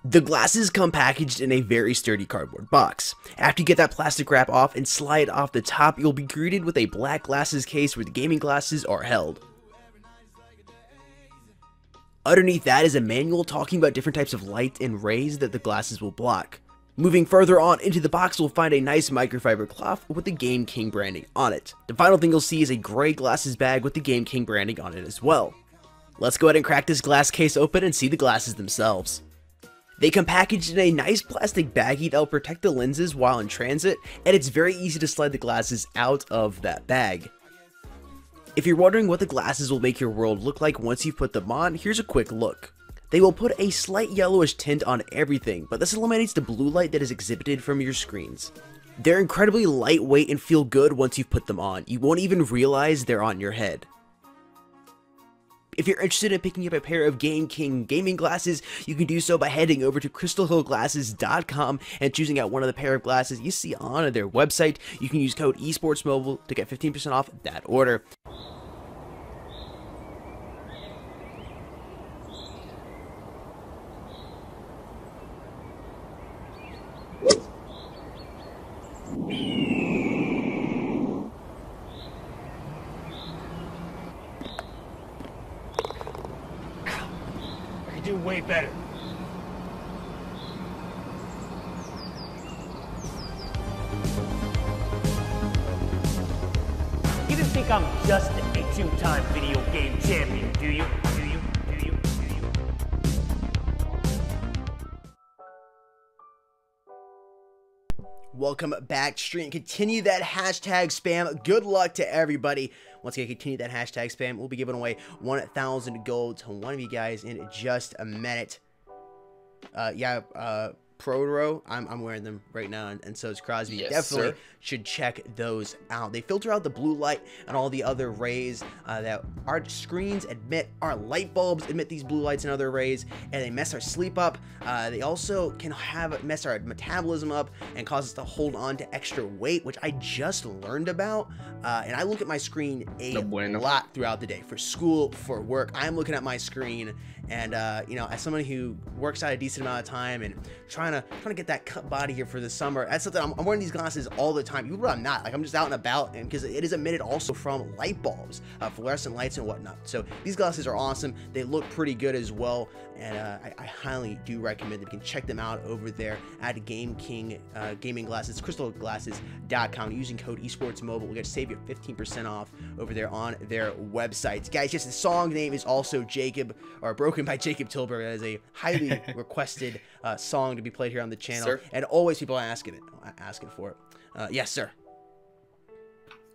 The glasses come packaged in a very sturdy cardboard box. After you get that plastic wrap off and slide off the top, you'll be greeted with a black glasses case where the gaming glasses are held. Underneath that is a manual talking about different types of light and rays that the glasses will block. Moving further on into the box, we'll find a nice microfiber cloth with the Game King branding on it. The final thing you'll see is a gray glasses bag with the Game King branding on it as well. Let's go ahead and crack this glass case open and see the glasses themselves. They come packaged in a nice plastic baggie that will protect the lenses while in transit, and it's very easy to slide the glasses out of that bag. If you're wondering what the glasses will make your world look like once you've put them on, here's a quick look. They will put a slight yellowish tint on everything, but this eliminates the blue light that is exhibited from your screens. They're incredibly lightweight and feel good once you've put them on. You won't even realize they're on your head. If you're interested in picking up a pair of Game King gaming glasses, you can do so by heading over to crystalhillglasses.com and choosing out one of the pair of glasses you see on their website. You can use code esportsmobile to get 15% off that order. Do way better. You didn't think I'm just a two-time video game champion, do you? Welcome back, stream. Continue that hashtag spam. Good luck to everybody. Once again, continue that hashtag spam. We'll be giving away 1,000 gold to one of you guys in just a minute. Protoro, I'm wearing them right now, and so is Crosby. Yes, definitely sir. Should check those out. They filter out the blue light and all the other rays that our screens emit. Our light bulbs emit these blue lights and other rays, and they mess our sleep up. They also can mess our metabolism up and cause us to hold on to extra weight, which I just learned about. And I look at my screen a lot throughout the day for school, for work. I'm looking at my screen And you know, as someone who works out a decent amount of time and trying to get that cut body here for the summer, that's something I'm wearing these glasses all the time. Even when I'm not, like, I'm just out and about, and because it is emitted also from light bulbs, fluorescent lights and whatnot. So these glasses are awesome. They look pretty good as well, and I highly do recommend that you can check them out over there at Game King Gaming Glasses, crystalglasses.com. Using code esportsmobile, we're gonna save you 15% off over there on their website, guys. Yes, the song name is also Jacob, or Broken by Jacob Tilburg. That is a highly requested song to be played here on the channel, sir. And always people are asking for it. Yes, sir.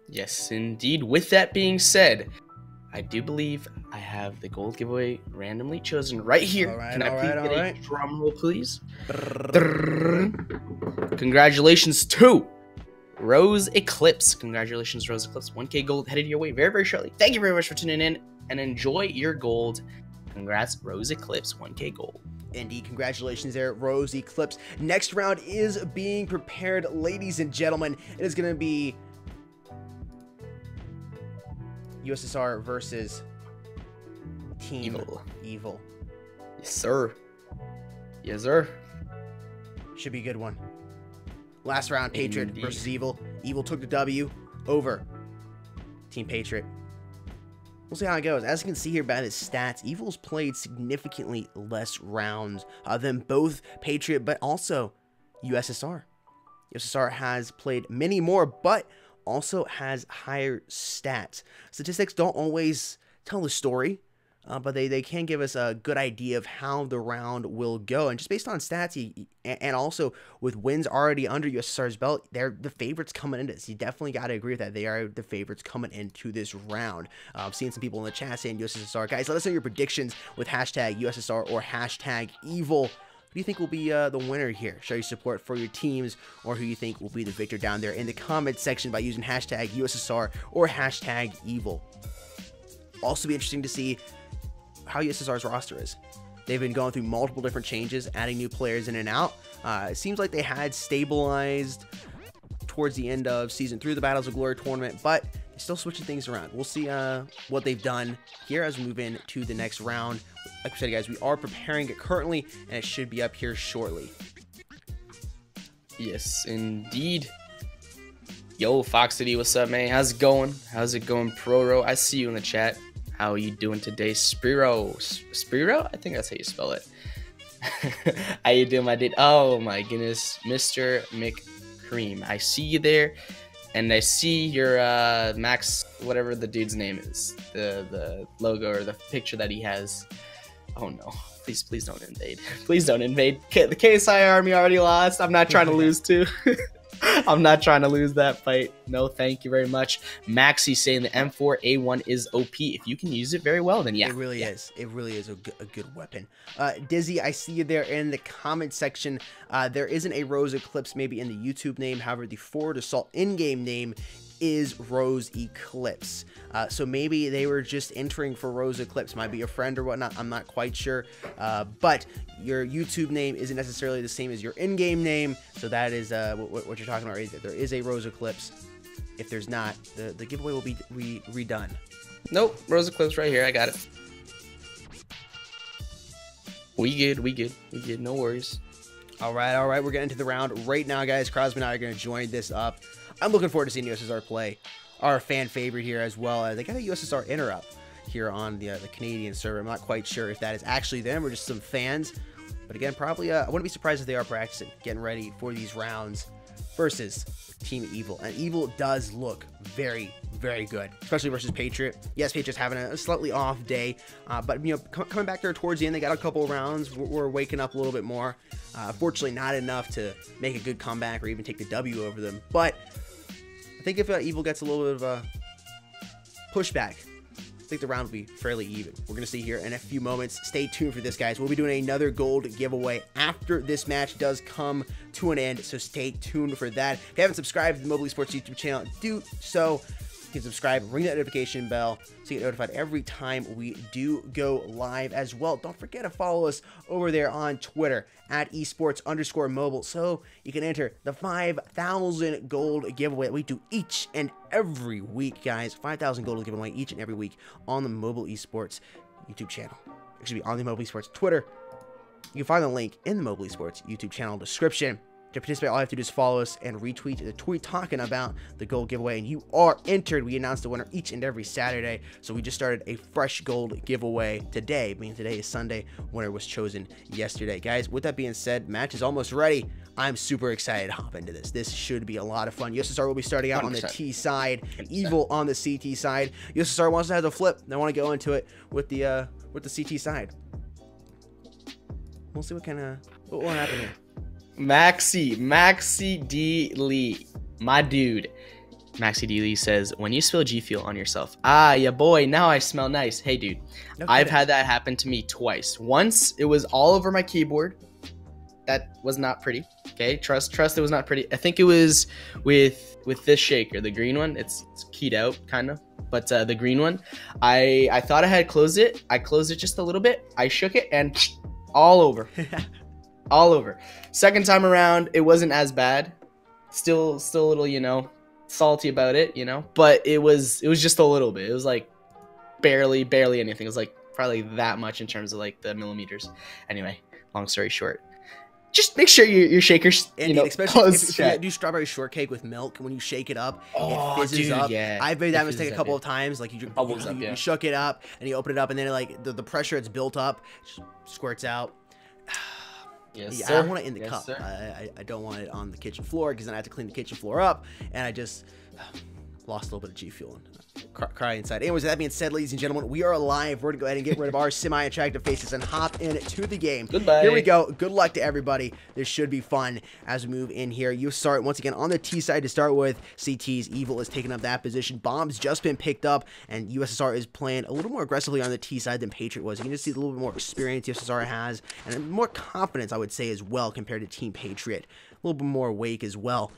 Yes, indeed. With that being said, I do believe I have the gold giveaway randomly chosen right here. All right, Can I all please right, get all a right. drum roll, please? Congratulations to Rose Eclipse. Congratulations, Rose Eclipse. 1K gold headed your way very, very shortly. Thank you very much for tuning in, and enjoy your gold. Congrats, Rose Eclipse. 1K gold. Indeed, congratulations there, Rose Eclipse. Next round is being prepared, ladies and gentlemen. It is going to be USSR versus Team Evil. Yes, sir. Yes, sir. Should be a good one. Last round, Patriot Indeed. versus Evil. Evil took the W over Team Patriot. We'll see how it goes. As you can see here by the stats, Evil's played significantly less rounds than both Patriot, but also USSR. USSR has played many more, but also has higher stats. Statistics don't always tell the story, but they can give us a good idea of how the round will go. And just based on stats, and also with wins already under USSR's belt, they're the favorites coming into this. You definitely got to agree with that. They are the favorites coming into this round. I'm seeing some people in the chat saying USSR. Guys, let us know your predictions with hashtag USSR or hashtag Evil. Who do you think will be the winner here? Show your support for your teams, or who you think will be the victor down there in the comment section by using hashtag USSR or hashtag Evil. Also be interesting to see how USSR's roster is. They've been going through multiple different changes, adding new players in and out. It seems like they had stabilized towards the end of Season 3 of the Battles of Glory tournament, but they're still switching things around. We'll see what they've done here as we move into the next round. Like I said, guys, we are preparing it currently, and it should be up here shortly. Yes, indeed. Yo, Fox City, what's up, man? How's it going? How's it going, Proro? I see you in the chat. How are you doing today, Spiro? Spiro? I think that's how you spell it. How you doing, my dude? Oh my goodness, Mr. McCream. I see you there, and I see your Max, whatever the dude's name is, the logo or the picture that he has. Oh no, please don't invade. Please don't invade. The KSI army already lost. I'm not trying to lose too. I'm not trying to lose that fight. No, thank you very much. Maxi saying the M4A1 is OP. If you can use it very well, then yeah. It really is. It really is a good weapon. Dizzy, I see you there in the comment section. There isn't a Rose Eclipse maybe in the YouTube name. However, the Forward Assault in-game name is Rose Eclipse. So maybe they were just entering for Rose Eclipse. Might be a friend or whatnot. I'm not quite sure. But your YouTube name isn't necessarily the same as your in-game name. So that is what you're talking about right there. There is a Rose Eclipse. If there's not, the giveaway will be redone. Nope, Rose Eclipse right here. I got it. We good. No worries. All right. We're getting to the round right now, guys. Crosby and I are going to join this up. I'm looking forward to seeing USSR play. Our fan favorite here as well. They got a USSR inner up here on the Canadian server. I'm not quite sure if that is actually them or just some fans. But again, probably I wouldn't be surprised if they are practicing, getting ready for these rounds versus Team Evil. And Evil does look very, very good, especially versus Patriot. Yes, Patriot's having a slightly off day, but you know, coming back there towards the end, they got a couple of rounds. We're waking up a little bit more. Fortunately, not enough to make a good comeback or even take the W over them. But I think if Evil gets a little bit of a pushback, I think the round will be fairly even. We're going to see here in a few moments. Stay tuned for this, guys. We'll be doing another gold giveaway after this match does come to an end, so stay tuned for that. If you haven't subscribed to the Mobile Esports YouTube channel, do so. You can subscribe, ring that notification bell so you get notified every time we do go live as well. Don't forget to follow us over there on Twitter at esports_mobile so you can enter the 5,000 gold giveaway that we do each and every week, guys. 5,000 gold giveaway each and every week on the Mobile Esports YouTube channel. on the Mobile Esports Twitter. You can find the link in the Mobile Esports YouTube channel description. To participate, all you have to do is follow us and retweet the tweet talking about the gold giveaway, and you are entered. We announce the winner each and every Saturday, so we just started a fresh gold giveaway today, meaning today is Sunday. Winner was chosen yesterday. Guys, with that being said, match is almost ready. I'm super excited to hop into this. This should be a lot of fun. USSR will be starting out 100%. On the T side, 100%. Evil on the CT side. USSR wants to have the flip. They want to go into it with the CT side. We'll see what will happen here. Maxi D. Lee, my dude. Maxi D. Lee says, when you spill G Fuel on yourself, yeah boy, now I smell nice. Hey dude, no I've had that happen to me twice. Once it was all over my keyboard. That was not pretty. Okay, trust it was not pretty. I think it was with this shaker, the green one. It's keyed out kind of, but the green one, I thought I had closed it. I closed it just a little bit. I shook it and all over. All over. Second time around, it wasn't as bad. Still a little, salty about it, but it was just a little bit. It was like barely anything. It was like probably that much in terms of like the millimeters. Anyway, long story short, just make sure your shakers, especially if you do strawberry shortcake with milk, when you shake it up, it fizzes up. Yeah. I've made that mistake a couple of times. Like you shook it up and you open it up, and then like the pressure it's built up just squirts out. Yes, yeah, sir. I want it in the cup. I don't want it on the kitchen floor, because then I have to clean the kitchen floor up, and I just lost a little bit of G Fuel and cry inside. Anyways, that being said, ladies and gentlemen, we are live. We're going to go ahead and get rid of our semi-attractive faces and hop into the game. Goodbye. Here we go. Good luck to everybody. This should be fun as we move in here. You start once again on the T side to start with. CT's Evil is taking up that position. Bomb's just been picked up, and USSR is playing a little more aggressively on the T side than Patriot was. You can just see a little bit more experience USSR has, and more confidence, I would say, as well, compared to Team Patriot. A little bit more wake as well.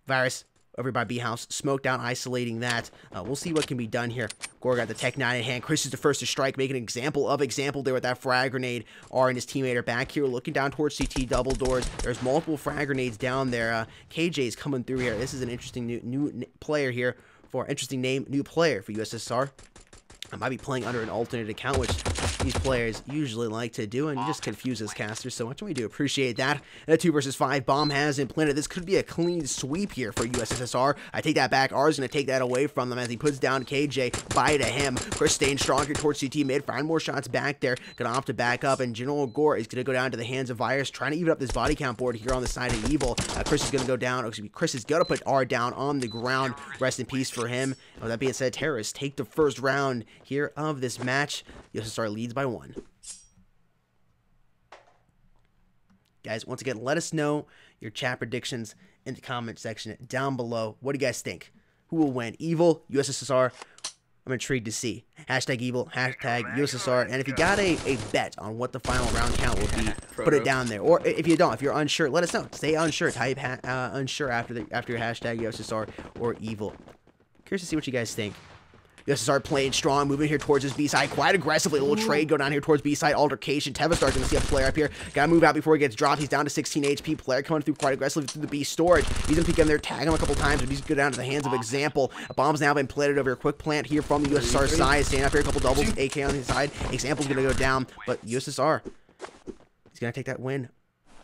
Virus over by B-House, smoked down, isolating that. We'll see what can be done here. Gore got the Tech 9 in hand. Chris is the first to strike, making an example there with that frag grenade. R and his teammate are back here, looking down towards CT, double doors. There's multiple frag grenades down there. KJ is coming through here. This is an interesting new player here, interesting name, new player for USSR. I might be playing under an alternate account, which these players usually like to do, and just confuses casters so much. We do appreciate that. And a 2 versus 5 bomb has implanted. This could be a clean sweep here for USSR. I take that back. R is going to take that away from them as he puts down KJ. Bye to him. Chris staying strong here towards CT mid. Find more shots back there. Going to opt to back up, and General Gore is going to go down to the hands of Virus, trying to even up this body count board here on the side of Evil. Chris is going to go down. Excuse me, Chris is going to put R down on the ground. Rest in peace for him. And with that being said, Terrorists take the first round here of this match. USSR leads by 1. Guys, once again, let us know your chat predictions in the comment section down below. What do you guys think? Who will win? Evil, USSR? I'm intrigued to see. Hashtag Evil, hashtag USSR. And if you got a bet on what the final round count will be, put it down there. Or if you don't, if you're unsure, let us know. Stay unsure. Type unsure after your hashtag USSR or Evil. Curious to see what you guys think. USSR playing strong, moving here towards his B-side quite aggressively. A little trade go down here towards B-side. Altercation. Tevistar's going to see a player up here. Got to move out before he gets dropped. He's down to 16 HP. Player coming through quite aggressively through the B storage. He's going to peek in there, tag him a couple times, but he's going to go down to the hands of Example. A bomb's now been planted over here. Quick plant here from the USSR side. Staying up here, a couple doubles. AK on the side. Example's going to go down, but USSR, he's going to take that win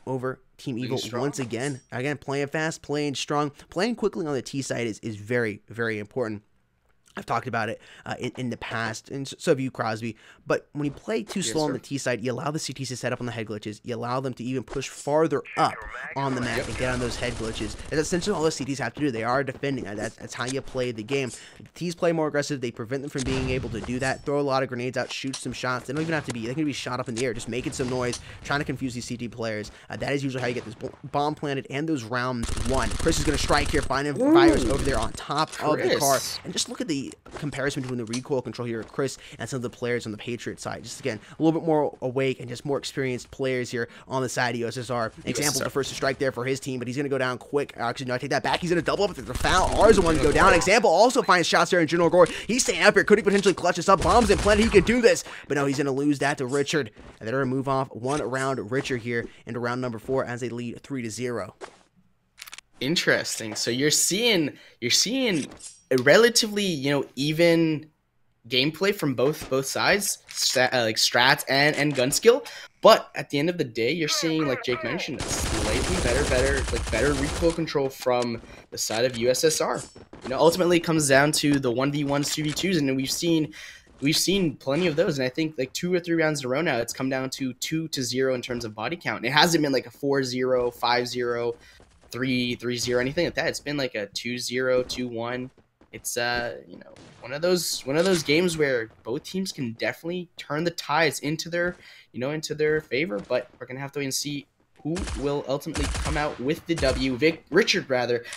over Team Evil once again. Again, playing fast, playing strong, playing quickly on the T side is very, very important. I've talked about it in the past, and so have you, Crosby. But when you play too slow on the T side, you allow the CTs to set up on the head glitches. You allow them to even push farther up on the map and get on those head glitches. That's essentially all the CTs have to do. They are defending. That's how you play the game. The T's play more aggressive. They prevent them from being able to do that. Throw a lot of grenades out, shoot some shots. They don't even have to be. They can be shot up in the air, just making some noise, trying to confuse these CT players. That is usually how you get this bomb planted and those rounds won. Chris is going to strike here, finding Virus over there on top of the car. And just look at the comparison between the recoil control here, Chris, and some of the players on the Patriot side. Just again, a little bit more awake and just more experienced players here on the side of USSR. Example's the first to strike there for his team, but he's going to go down quick. Actually, no, I take that back. He's going to double up if there's a foul. R's the one to go down. Example also finds shots there in General Gore. He's staying up here. Could he potentially clutch this up? Bombs in plenty. He could do this, but no, he's going to lose that to Richard. And they're going to move off one round Richard here into round number 4 as they lead 3-0. Interesting. So you're seeing a relatively, even gameplay from both sides, like strats and gun skill. But at the end of the day, you're seeing, like Jake mentioned, slightly better recoil control from the side of USSR. You know, ultimately it comes down to the 1v1s, 2v2s, and we've seen plenty of those. And I think like 2 or 3 rounds in a row now, it's come down to 2-0 in terms of body count. It hasn't been like a 4-0, 5-0, 3-0, anything like that. It's been like a 2-0, 2-1. It's you know, one of those games where both teams can definitely turn the tides into their favor, but we're gonna have to wait and see who will ultimately come out with the W. Richard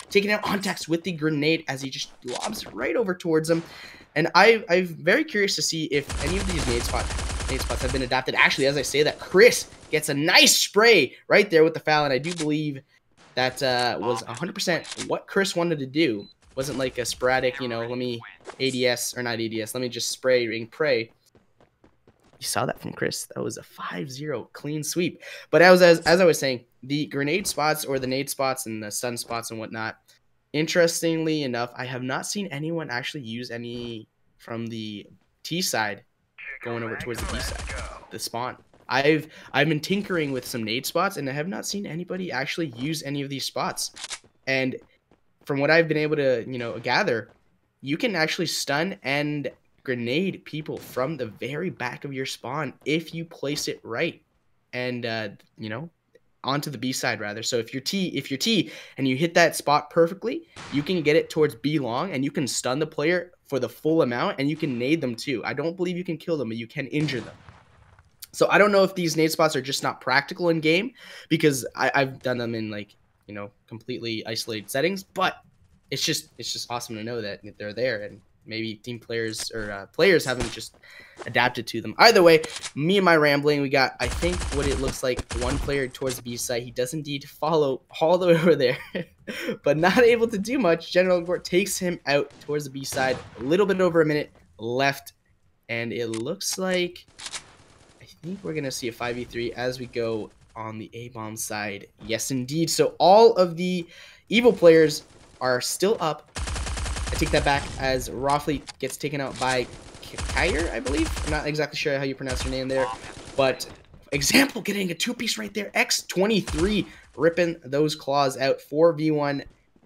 taking out Ontax with the grenade as he just lobs right over towards him. And I'm very curious to see if any of these nade spots have been adapted. Actually, as I say that, Chris gets a nice spray right there with the foul, and I do believe that was 100% what Chris wanted to do. Wasn't like a sporadic, you know, let me ADS, or not ADS, let me just spray and pray. You saw that from Chris. That was a 5-0 clean sweep. But as I was saying, the grenade spots or the nade spots and the stun spots and whatnot, interestingly enough, I have not seen anyone actually use any from the T side going over towards the B side, the spawn. I've been tinkering with some nade spots, and I have not seen anybody actually use any of these spots. And from what I've been able to, you know, gather, you can actually stun and grenade people from the very back of your spawn if you place it right, and you know, onto the B side rather. So if you're T and you hit that spot perfectly, you can get it towards B long, and you can stun the player for the full amount, and you can nade them too. I don't believe you can kill them, but you can injure them. So I don't know if these nade spots are just not practical in game, because I've done them in, like, you know, completely isolated settings, but it's just awesome to know that they're there, and maybe team players or players haven't just adapted to them. Either way, me and my rambling, we got, I think, what it looks like, one player towards the B side. He does indeed follow all the way over there, but not able to do much. General Gort takes him out towards the B side. A little bit over a minute left, and it looks like, I think we're going to see a 5v3 as we go on the A-bomb side. Yes, indeed. So all of the evil players are still up. I take that back as Raffley gets taken out by Kyer, I believe. I'm not exactly sure how you pronounce your name there, but Example getting a 2-piece right there. X23 ripping those claws out. 4v1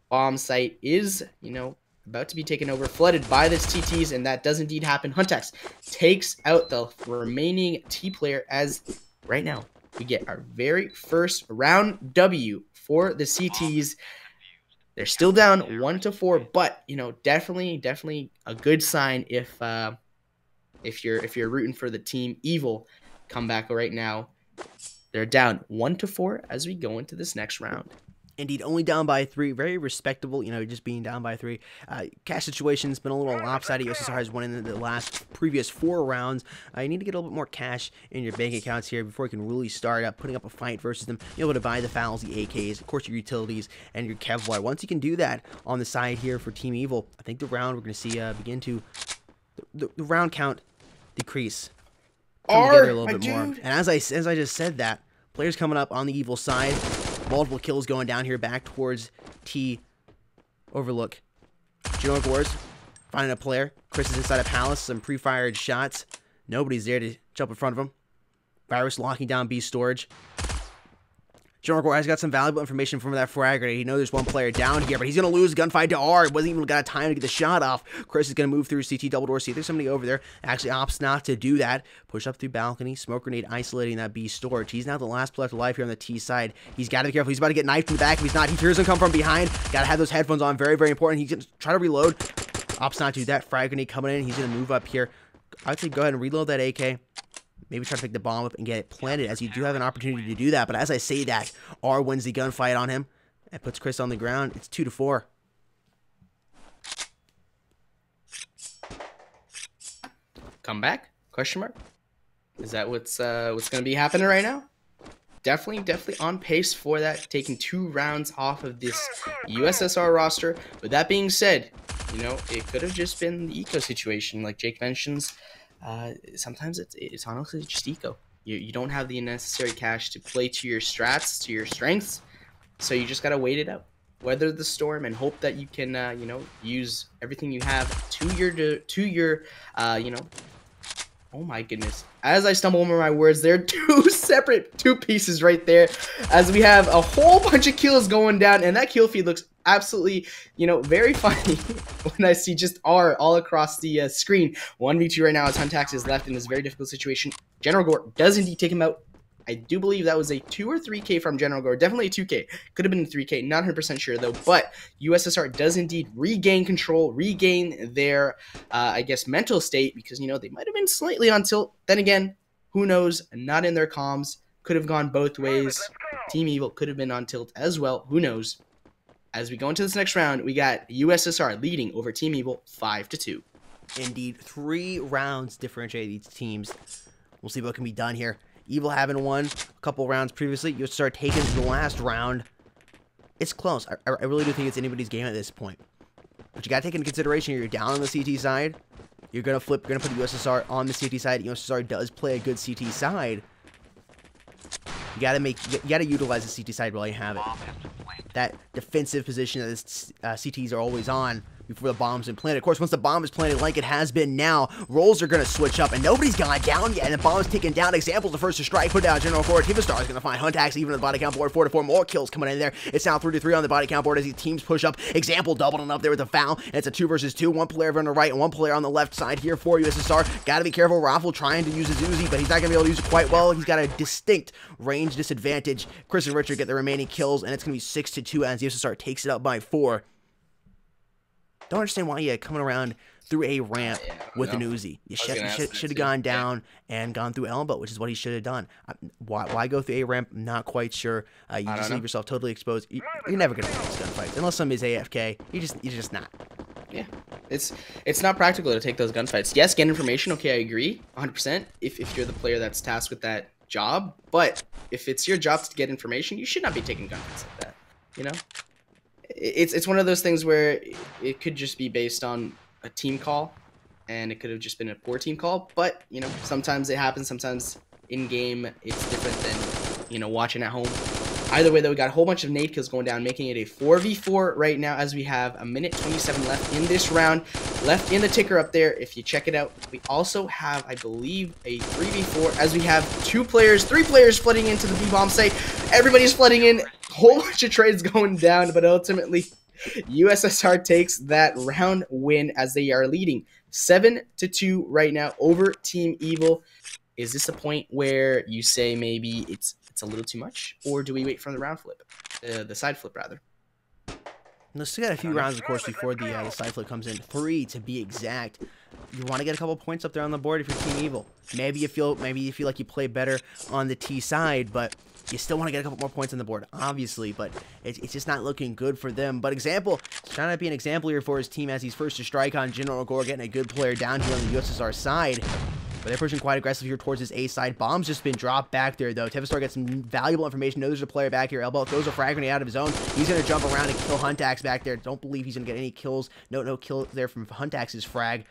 bomb site is, you know, about to be taken over, flooded by this TTs, and that does indeed happen. Huntex takes out the remaining T player as right now we get our very first round W for the CTs. They're still down 1-4, but, you know, definitely a good sign if you're rooting for the team evil comeback right now. They're down 1-4 as we go into this next round. Indeed, only down by 3. Very respectable, you know, just being down by 3. Cash situation's been a little lopsided. USSR has won in the previous 4 rounds. You need to get a little bit more cash in your bank accounts here before you can really start putting up a fight versus them. Be able to buy the fouls, the AKs, of course your utilities, and your Kevlar. Once you can do that on the side here for Team Evil, I think the round we're going to see begin to the round count decrease. Come together a little bit more. And as I just said that, players coming up on the Evil side. Multiple kills going down here back towards T Overlook. Genomic Wars finding a player. Chris is inside a palace. Some pre-fired shots. Nobody's there to jump in front of him. Virus locking down B storage. Genomic Wars has got some valuable information from that frag grenade. He knows there's one player down here, but he's going to lose a gunfight to R. Wasn't even got time to get the shot off. Chris is going to move through CT double door. See if there's somebody over there. Actually opts not to do that. Push up through balcony. Smoke grenade isolating that B storage. He's now the last player alive here on the T side. He's got to be careful. He's about to get knifed in the back. If he's not, he hears him come from behind. Got to have those headphones on. Very, very important. He's going to try to reload. Opts not to do that. Frag grenade coming in. He's going to move up here. I'd say go ahead and reload that AK. Maybe try to pick the bomb up and get it planted, as you do have an opportunity to do that. But as I say that, R wins the gunfight on him and puts Chris on the ground. It's 2-4. Comeback? Question mark? Is that what's going to be happening right now? Definitely on pace for that. Taking 2 rounds off of this USSR roster. With that being said, you know, it could have just been the eco situation, like Jake mentions. Sometimes it's honestly just eco. You don't have the necessary cash to play to your strats, to your strengths, so you just gotta wait it out. weather the storm and hope that you can, you know, use everything you have to your, you know. Oh my goodness. As I stumble over my words, there are two separate pieces right there, as we have a whole bunch of kills going down, and that kill feed looks absolutely, you know, very funny when I see just R all across the screen. 1v2 right now as Huntax is left in this very difficult situation. General Gore does indeed take him out. I do believe that was a 2 or 3K from General Gore. Definitely a 2K. Could have been a 3K. Not 100% sure, though. But USSR does indeed regain control, regain their, I guess, mental state. Because, you know, they might have been slightly on tilt. Then again, who knows? Not in their comms. Could have gone both ways. Team Evil could have been on tilt as well. Who knows? As we go into this next round, we got USSR leading over Team Evil 5-2. Indeed, 3 rounds differentiate these teams. We'll see what can be done here. Evil having won a couple rounds previously. You start taking to the last round. It's close. I really do think it's anybody's game at this point. But you got to take into consideration you're down on the CT side. You're going to flip. You're going to put USSR on the CT side. USSR does play a good CT side. You got to utilize the CT side while you have it. That defensive position that this, CTs are always on before the bomb's been planted. Of course, once the bomb is planted, like it has been now, roles are going to switch up, and nobody's gone down yet, and the bomb's taken down. Example's the first to strike, put down General Gore. Tivistar is going to find Huntax even on the body count board. 4-4 more kills coming in there. It's now 3-3 on the body count board as these teams push up. Example doubling up there with a foul, and it's a 2 versus 2. One player on the right and one player on the left side here for USSR. Got to be careful. Raffle trying to use his Uzi, but he's not going to be able to use it quite well. He's got a distinct range disadvantage. Chris and Richard get the remaining kills, and it's going to be 6-2 as USSR takes it up by 4. Don't understand why you're coming around through a ramp with an Uzi. You should have gone down and gone through elbow, which is what he should have done. Why go through a ramp? Not quite sure. You just leave yourself totally exposed. You're never gonna win these gunfights unless somebody's AFK. You're just not. Yeah, it's not practical to take those gunfights. Yes, get information. Okay, I agree, 100%. If you're the player that's tasked with that job, but if it's your job to get information, you should not be taking gunfights like that. You know. It's one of those things where it could just be based on a team call, and it could have just been a poor team call. But, you know, sometimes it happens. Sometimes in-game it's different than, you know, watching at home. Either way, though, we got a whole bunch of nade kills going down, making it a 4v4 right now as we have a minute 27 left in this round. Left in the ticker up there, if you check it out. We also have, I believe, a 3v4 as we have 3 players flooding into the B-bomb site. Everybody's flooding in. Whole bunch of trades going down, but ultimately USSR takes that round win as they are leading 7-2 right now over Team Evil. Is this a point where you say maybe it's a little too much, or do we wait for the round flip, the side flip rather? Let's still got a few rounds, of course, before the side flip comes in. 3 to be exact. You want to get a couple points up there on the board if you're Team Evil. Maybe you feel like you play better on the T side, but you still want to get a couple more points on the board, obviously, but it's just not looking good for them. But Example, trying to be an example here for his team as he's first to strike on General Gore, getting a good player down here on the USSR side. But they're pushing quite aggressive here towards his A side. Bomb's just been dropped back there, though. Tivistar gets some valuable information. Knows there's a player back here. Elbow throws a frag grenade out of his own. He's going to jump around and kill Huntax back there. Don't believe he's going to get any kills. No kill there from Huntax's frag.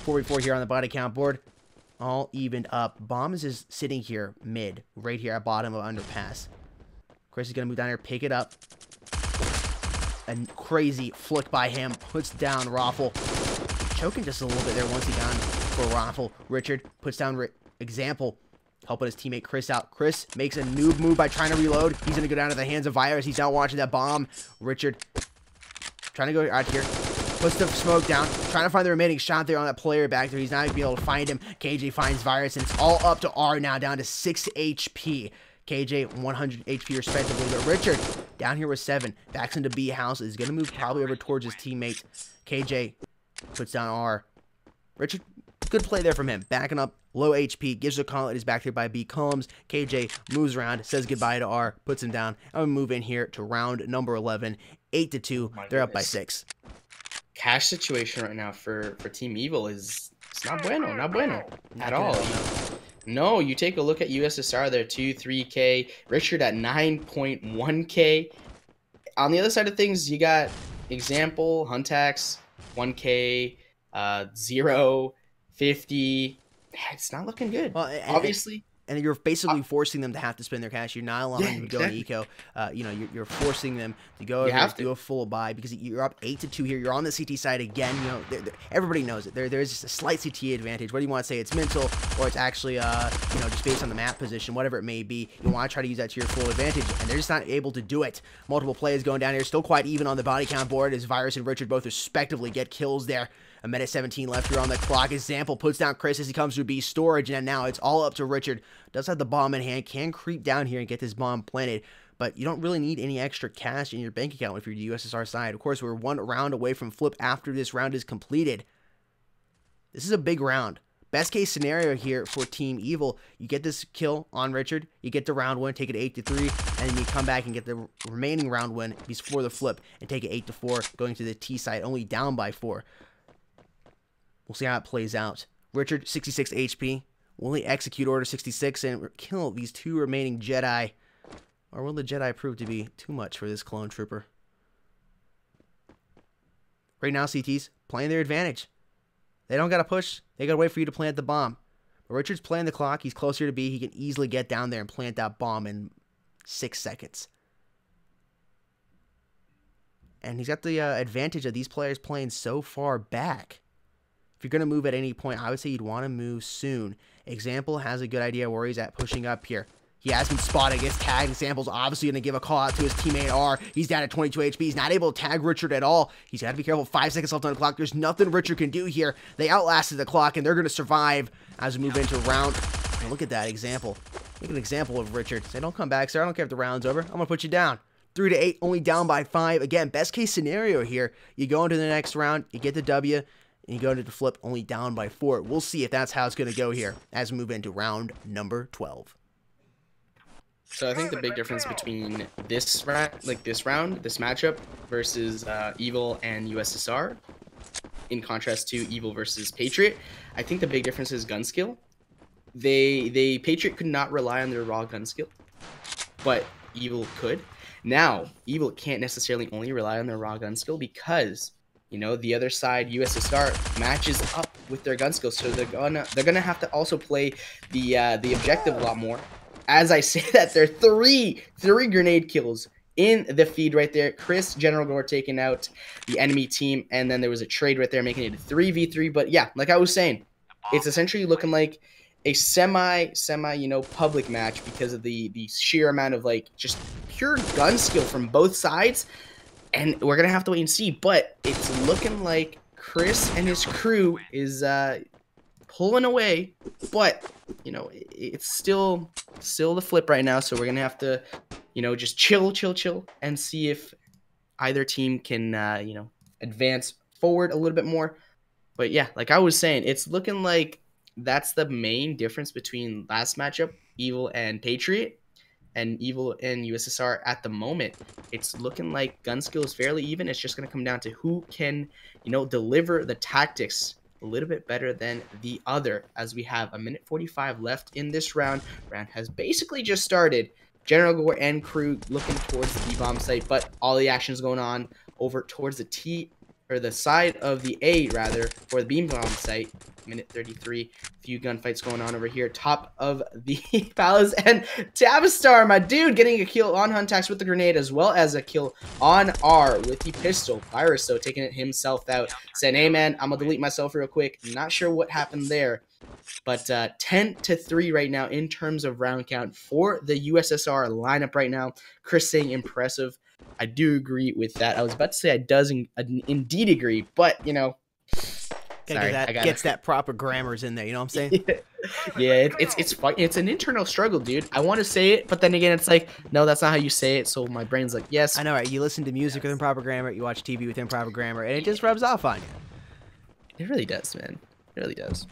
4v4 here on the body count board. All evened up. Bomb is just sitting here mid, right here at bottom of underpass. Chris is going to move down here, pick it up. A crazy flick by him. Puts down Raffle. Choking just a little bit there once he got for Raffle. Richard puts down Example, helping his teammate Chris out. Chris makes a noob move by trying to reload. He's going to go down to the hands of Virus. He's now watching that bomb. Richard trying to go out here. Puts the smoke down, trying to find the remaining shot there on that player back there. He's not going to be able to find him. KJ finds Virus, and it's all up to R now, down to 6 HP. KJ, 100 HP respectively. But Richard, down here with 7, backs into B house, is going to move probably over towards his teammates. KJ puts down R. Richard, good play there from him. Backing up, low HP, gives a call. It is back there by B columns. KJ moves around, says goodbye to R, puts him down. I'm going to move in here to round number 11. 8-2. They're up by 6. Cash situation right now for Team Evil is it's not bueno at all. No, you take a look at USSR, they're 2-3K, Richard at 9.1K. On the other side of things, you got Example, Huntax, 1K, 0, 50. It's not looking good. Well, obviously. and you're basically forcing them to have to spend their cash. You're not allowing them to go in eco. You're forcing them to go over and do a full buy because you're up 8-2 here. You're on the CT side again. You know, everybody knows it. There's just a slight CT advantage. Whether you want to say it's mental or it's actually, just based on the map position, whatever it may be, you want to try to use that to your full advantage, and they're just not able to do it. Multiple plays going down here, still quite even on the body count board as Virus and Richard both respectively get kills there. A minute 17 left here on the clock. Example puts down Chris as he comes through B storage, and now it's all up to Richard. Does have the bomb in hand, can creep down here and get this bomb planted, but you don't really need any extra cash in your bank account if you're the USSR side. Of course, we're one round away from flip after this round is completed. This is a big round. Best case scenario here for Team Evil, you get this kill on Richard, you get the round win, take it 8-3, and then you come back and get the remaining round win before the flip and take it 8-4, going to the T side, only down by 4. We'll see how it plays out. Richard, 66 HP, will he execute Order 66 and kill these 2 remaining Jedi? Or will the Jedi prove to be too much for this clone trooper? Right now, CT's playing their advantage. They don't got to push. They got to wait for you to plant the bomb. But Richard's playing the clock. He's closer to B. He can easily get down there and plant that bomb in 6 seconds. And he's got the advantage of these players playing so far back. If you're going to move at any point, I would say you'd want to move soon. Example has a good idea where he's at pushing up here. He has been spotted, gets tagged. Example's obviously going to give a call out to his teammate R. He's down at 22 HP. He's not able to tag Richard at all. He's got to be careful. 5 seconds left on the clock. There's nothing Richard can do here. They outlasted the clock, and they're going to survive as we move into round. Now look at that example. Look at an example of Richard. Say, don't come back, sir. I don't care if the round's over. I'm going to put you down. 3-8, only down by 5. Again, best case scenario here. You go into the next round, you get the W, and you go into the flip, only down by 4. We'll see if that's how it's going to go here as we move into round number 12. So I think the big difference between this round, this matchup versus Evil and USSR, in contrast to Evil versus Patriot, I think the big difference is gun skill. Patriot could not rely on their raw gun skill, but Evil could. Now, Evil can't necessarily only rely on their raw gun skill because, you know, the other side, USSR, matches up with their gun skill, so they're gonna have to also play the objective a lot more. As I say that, there are three grenade kills in the feed right there. Chris, General Gore taking out the enemy team, and then there was a trade right there making it a 3v3. But yeah, like I was saying, it's essentially looking like a semi, public match because of the sheer amount of just pure gun skill from both sides. And we're gonna have to wait and see. But it's looking like Chris and his crew is pulling away, but you know, it's still the flip right now, so we're gonna have to, you know, just chill and see if either team can advance forward a little bit more. But yeah, like I was saying, it's looking like that's the main difference between last matchup, Evil and Patriot, and Evil and USSR at the moment. It's looking like gun skill is fairly even. It's just gonna come down to who can, you know, deliver the tactics a little bit better than the other, as we have a minute 45 left in this round. Round has basically just started. General Gore and crew looking towards the B-bomb site, but all the action is going on over towards the side of the A, rather, for the B-bomb site. Minute 33, few gunfights going on over here. Top of the palace, and Tavistar, my dude, getting a kill on Huntax with the grenade, as well as a kill on R with the pistol. Virus, though, taking it himself out, saying, hey man, I'm gonna delete myself real quick. Not sure what happened there, but 10-3 right now in terms of round count for the USSR lineup right now. Chris saying impressive. I do agree with that. I was about to say I does indeed agree, but you know, gets that proper grammars in there, you know what I'm saying? Yeah, it's fun. It's an internal struggle, dude. I want to say it, but then again, it's like, no, that's not how you say it. So my brain's like, yes. I know, right? You listen to music with improper grammar, you watch TV with improper grammar, and it just rubs off on you. It really does, man. It really does.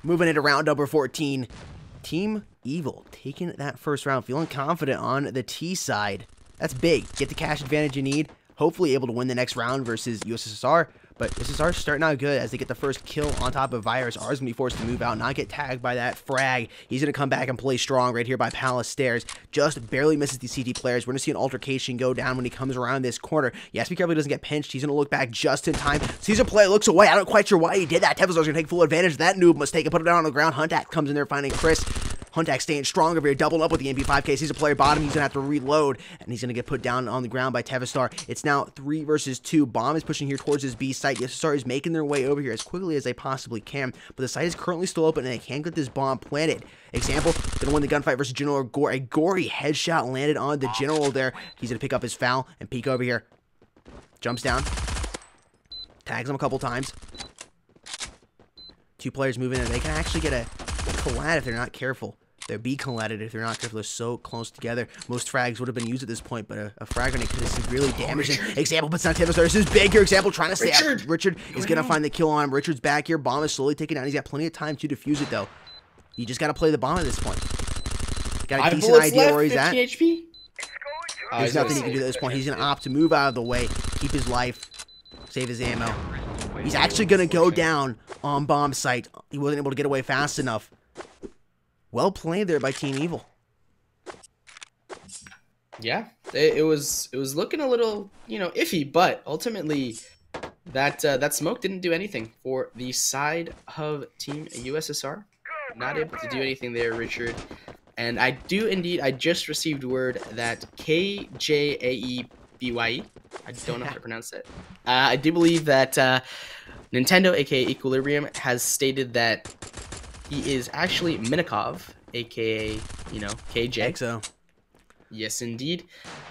Moving into round number 14, Team Evil taking that first round, feeling confident on the T side. That's big. Get the cash advantage you need. Hopefully able to win the next round versus USSR. But USSR starting out good as they get the first kill on top of Virus. R's going to be forced to move out, not get tagged by that frag. He's going to come back and play strong right here by Palace Stairs. Just barely misses the CT players. We're going to see an altercation go down when he comes around this corner. Yes, be careful he doesn't get pinched. He's going to look back just in time. Sees a play, looks away. I'm not quite sure why he did that. Tevazor's going to take full advantage of that noob mistake and put him down on the ground. Huntax comes in there finding Chris. Huntak staying strong over here, doubling up with the MP5K. He's a player bottom. He's going to have to reload, and he's going to get put down on the ground by Tevistar. It's now 3 versus 2. Bomb is pushing here towards his B site. USSR is making their way over here as quickly as they possibly can, but the site is currently still open, and they can't get this bomb planted. Example, going to win the gunfight versus General Gore. A gory headshot landed on the General there. He's going to pick up his foul and peek over here. Jumps down. Tags him a couple times. 2 players moving in. They can actually get a collide if they're not careful. They'll be collided if they're not careful. They're so close together. Most frags would have been used at this point, but a frag grenade could have severely damaged him. Example, but it's not Tevistar. This is big here. Example trying to stay out. Richard is going to find the kill on him. Richard's back here. Bomb is slowly taken down. He's got plenty of time to defuse it, though. You just got to play the bomb at this point. Got a decent idea where he's at. HP? There's nothing he can do at this point. He's going to opt to move out of the way, keep his life, save his ammo. He's actually going to go down on bomb site. He wasn't able to get away fast enough. Well played there by Team Evil. Yeah, it was looking a little, iffy, but ultimately that smoke didn't do anything for the side of Team USSR. Not able to do anything there, Richard. And I just received word that KJAEBYE, I don't know how to pronounce that. I do believe that Nintendo, aka Equilibrium, has stated that he is actually Minikov, aka, KJ. So. Yes, indeed.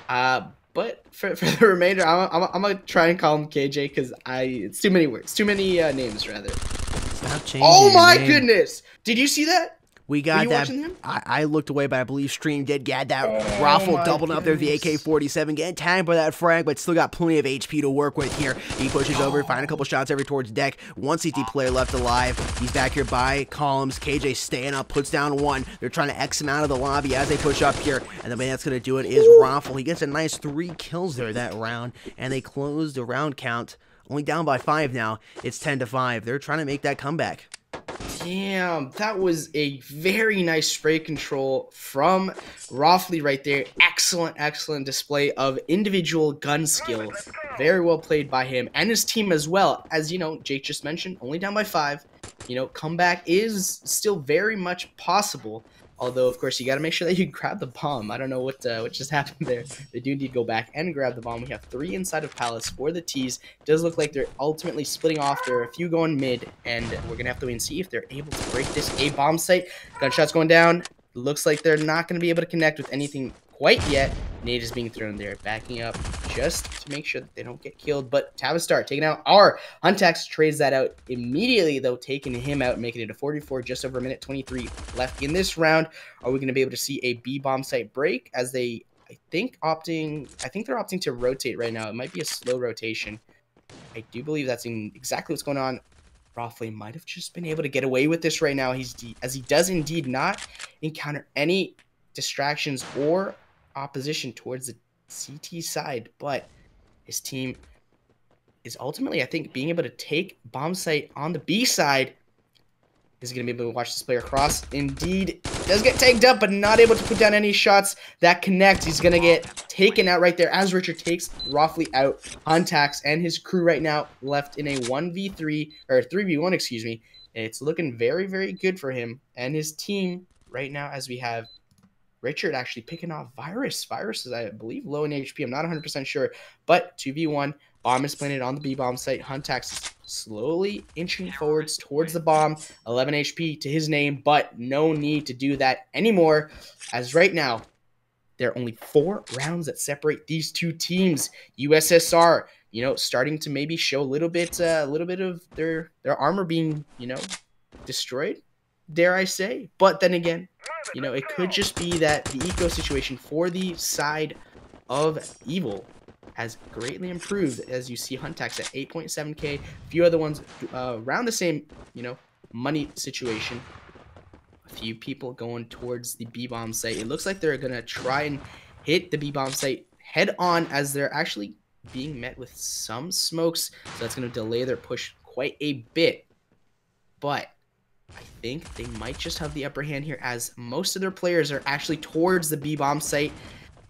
But for the remainder, I'm gonna try and call him KJ because it's too many words, too many names rather. Stop changing. Oh my goodness! Did you see that? We got that. I looked away, but I believe Stream did get that. Raffle doubling up there with the AK-47, getting tagged by that frag, but still got plenty of HP to work with here. He pushes over, find a couple shots over towards deck. 1 CT player left alive. He's back here by columns. KJ staying up, puts down 1. They're trying to X him out of the lobby as they push up here, and the man that's going to do it is Raffle. He gets a nice 3 kills there that round, and they close the round count. Only down by 5 now. It's 10-5. They're trying to make that comeback. Damn, that was a very nice spray control from Raffley right there. Excellent display of individual gun skill. Very well played by him and his team as well. As Jake just mentioned, only down by 5. Comeback is still very much possible. Although, of course, you got to make sure that you grab the bomb. I don't know what just happened there. They do indeed go back and grab the bomb. We have 3 inside of Palace for the T's. Does look like they're ultimately splitting off. There are a few going mid, and we're going to have to wait and see if they're able to break this A bomb site. Gunshots going down. Looks like they're not going to be able to connect with anything quite yet. Nade is being thrown there, backing up just to make sure that they don't get killed. But Tavistar taking out our Huntax trades that out immediately, though, taking him out, making it a 44, just over a minute 23 left in this round. Are we going to be able to see a B bomb site break as they, I think they're opting to rotate right now. It might be a slow rotation. I do believe that's exactly what's going on. Raffley might have just been able to get away with this right now, as he does indeed not encounter any distractions or opposition towards the CT side, but his team is ultimately, I think, being able to take bomb site on the B side. Is going to be able to watch this player cross. Indeed, does get tagged up, but not able to put down any shots that connect. He's going to get taken out right there as Richard takes Raffley out. Huntax and his crew right now left in a 1v3, or 3v1, excuse me. It's looking very, very good for him and his team right now, as we have Richard actually picking off Virus. Virus is, I believe, low in HP. I'm not 100% sure, but 2v1. Bomb is planted on the B-bomb site. Huntax is slowly inching forwards towards the bomb. 11 HP to his name, but no need to do that anymore, as right now, there are only 4 rounds that separate these two teams. USSR, starting to maybe show a little bit of their armor being, destroyed, dare I say. But then again, it could just be that the eco situation for the side of Evil has greatly improved, as you see Huntax at 8.7k, a few other ones around the same, money situation. A few people going towards the B-bomb site. It looks like they're going to try and hit the B-bomb site head on, as they're actually being met with some smokes, so that's going to delay their push quite a bit. But I think they might just have the upper hand here, as most of their players are actually towards the B-bomb site.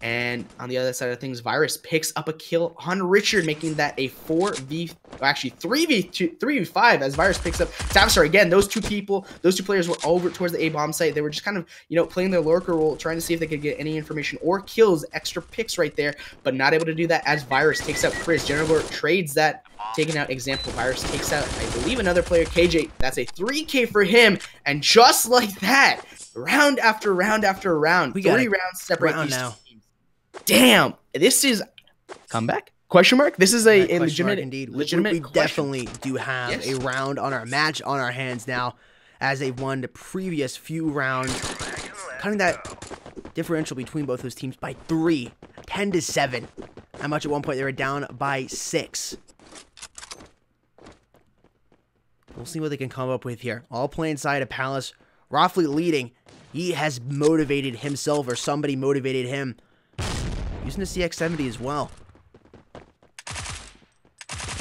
And on the other side of things, Virus picks up a kill on Richard, making that a 3v5 as Virus picks up Tavistar. Again, those two players were over towards the A bomb site. They were just kind of, playing their lurker role, trying to see if they could get any information or kills, extra picks right there, but not able to do that as Virus takes out Chris. General trades that, taking out Example. Virus takes out, I believe, another player, KJ. That's a 3K for him, and just like that, round after round after round, we got 3 rounds separate these now. two teams. Damn, this is comeback? Question mark? This is a legitimate, indeed. legitimate We question. definitely do have a round on our match on our hands now, as they've won the previous few rounds, cutting that differential between both those teams by 3, 10-7. How much at one point they were down by 6. We'll see what they can come up with here. All playing inside of Palace. Roughly leading. He has motivated himself, or somebody motivated him. Using the CX-70 as well.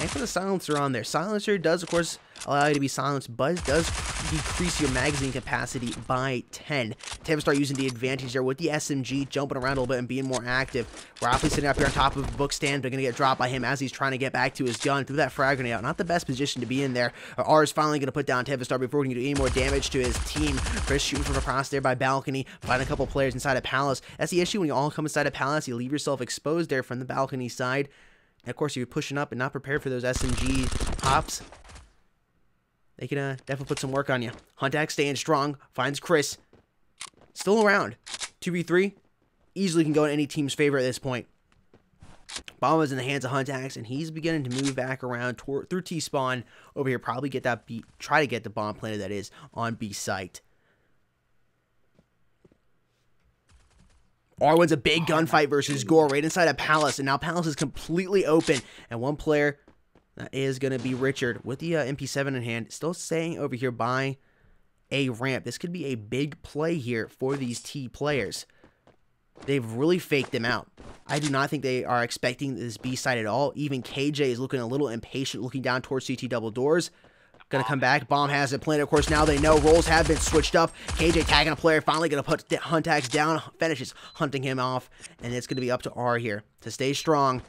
And for the silencer on there. Silencer does, of course, allow you to be silenced, but it does decrease your magazine capacity by 10. Tavistar using the advantage there with the SMG, jumping around a little bit and being more active. Roughly sitting up here on top of a book stand, but going to get dropped by him as he's trying to get back to his gun through that frag grenade out. Not the best position to be in there. R is finally going to put down Tavistar before he can do any more damage to his team. Chris shooting from across there by balcony, finding a couple players inside of Palace. That's the issue when you all come inside of Palace. You leave yourself exposed there from the balcony side. And of course, you're pushing up and not prepared for those SMG hops. They can definitely put some work on you. Huntax staying strong, finds Chris. Still around. 2v3. Easily can go in any team's favor at this point. Bomb is in the hands of Huntax, and he's beginning to move back around through T-spawn over here. Probably get that B. Try to get the bomb planted, that is, on B site. R1's a big gunfight versus Gore right inside of Palace, and now Palace is completely open, and one player that is going to be Richard with the MP7 in hand, still staying over here by a ramp. This could be a big play here for these T players. They've really faked them out. I do not think they are expecting this B side at all. Even KJ is looking a little impatient, looking down towards CT double doors. Going to come back. Bomb has it planted. Of course, now they know roles have been switched up. KJ tagging a player. Finally going to put Huntax down. Finishes hunting him off. And it's going to be up to R here to stay strong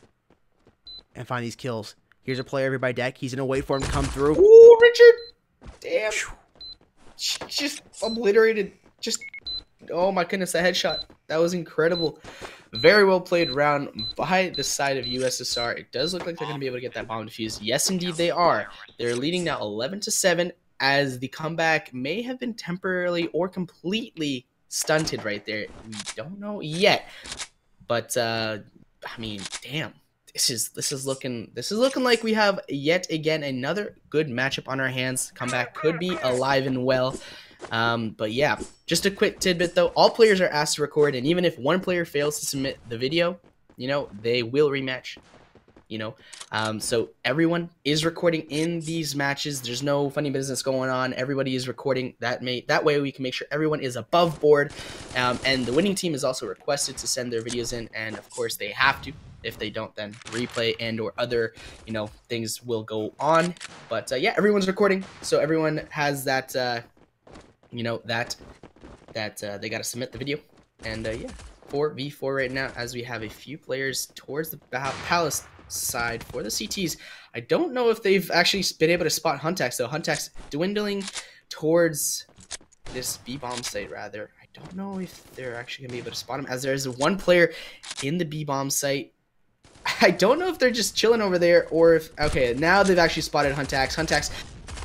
and find these kills. Here's a player over by deck. He's going to wait for him to come through. Ooh, Richard! Damn. Just obliterated. Just, oh my goodness, a headshot. That was incredible. Very well played round by the side of USSR. It does look like they're going to be able to get that bomb defused. Yes, indeed, they are. They're leading now 11-7, as the comeback may have been temporarily or completely stunted right there. We don't know yet, but I mean, damn, this is looking like we have yet again another good matchup on our hands. Comeback could be alive and well. But yeah, just a quick tidbit though, all players are asked to record, and even if one player fails to submit the video, they will rematch, so everyone is recording in these matches. There's no funny business going on. Everybody is recording. That way we can make sure everyone is above board, and the winning team is also requested to send their videos in, and of course they have to. If they don't, then replay and or other things will go on. But yeah, everyone's recording, so everyone has that they got to submit the video. And yeah, 4v4 right now, as we have a few players towards the Palace side for the CTs. I don't know if they've actually been able to spot Huntax though. Huntax dwindling towards this B-bomb site rather. I don't know if they're actually gonna be able to spot him, as there is one player in the B-bomb site. I don't know if they're just chilling over there or if, okay, now they've actually spotted Huntax. Huntax,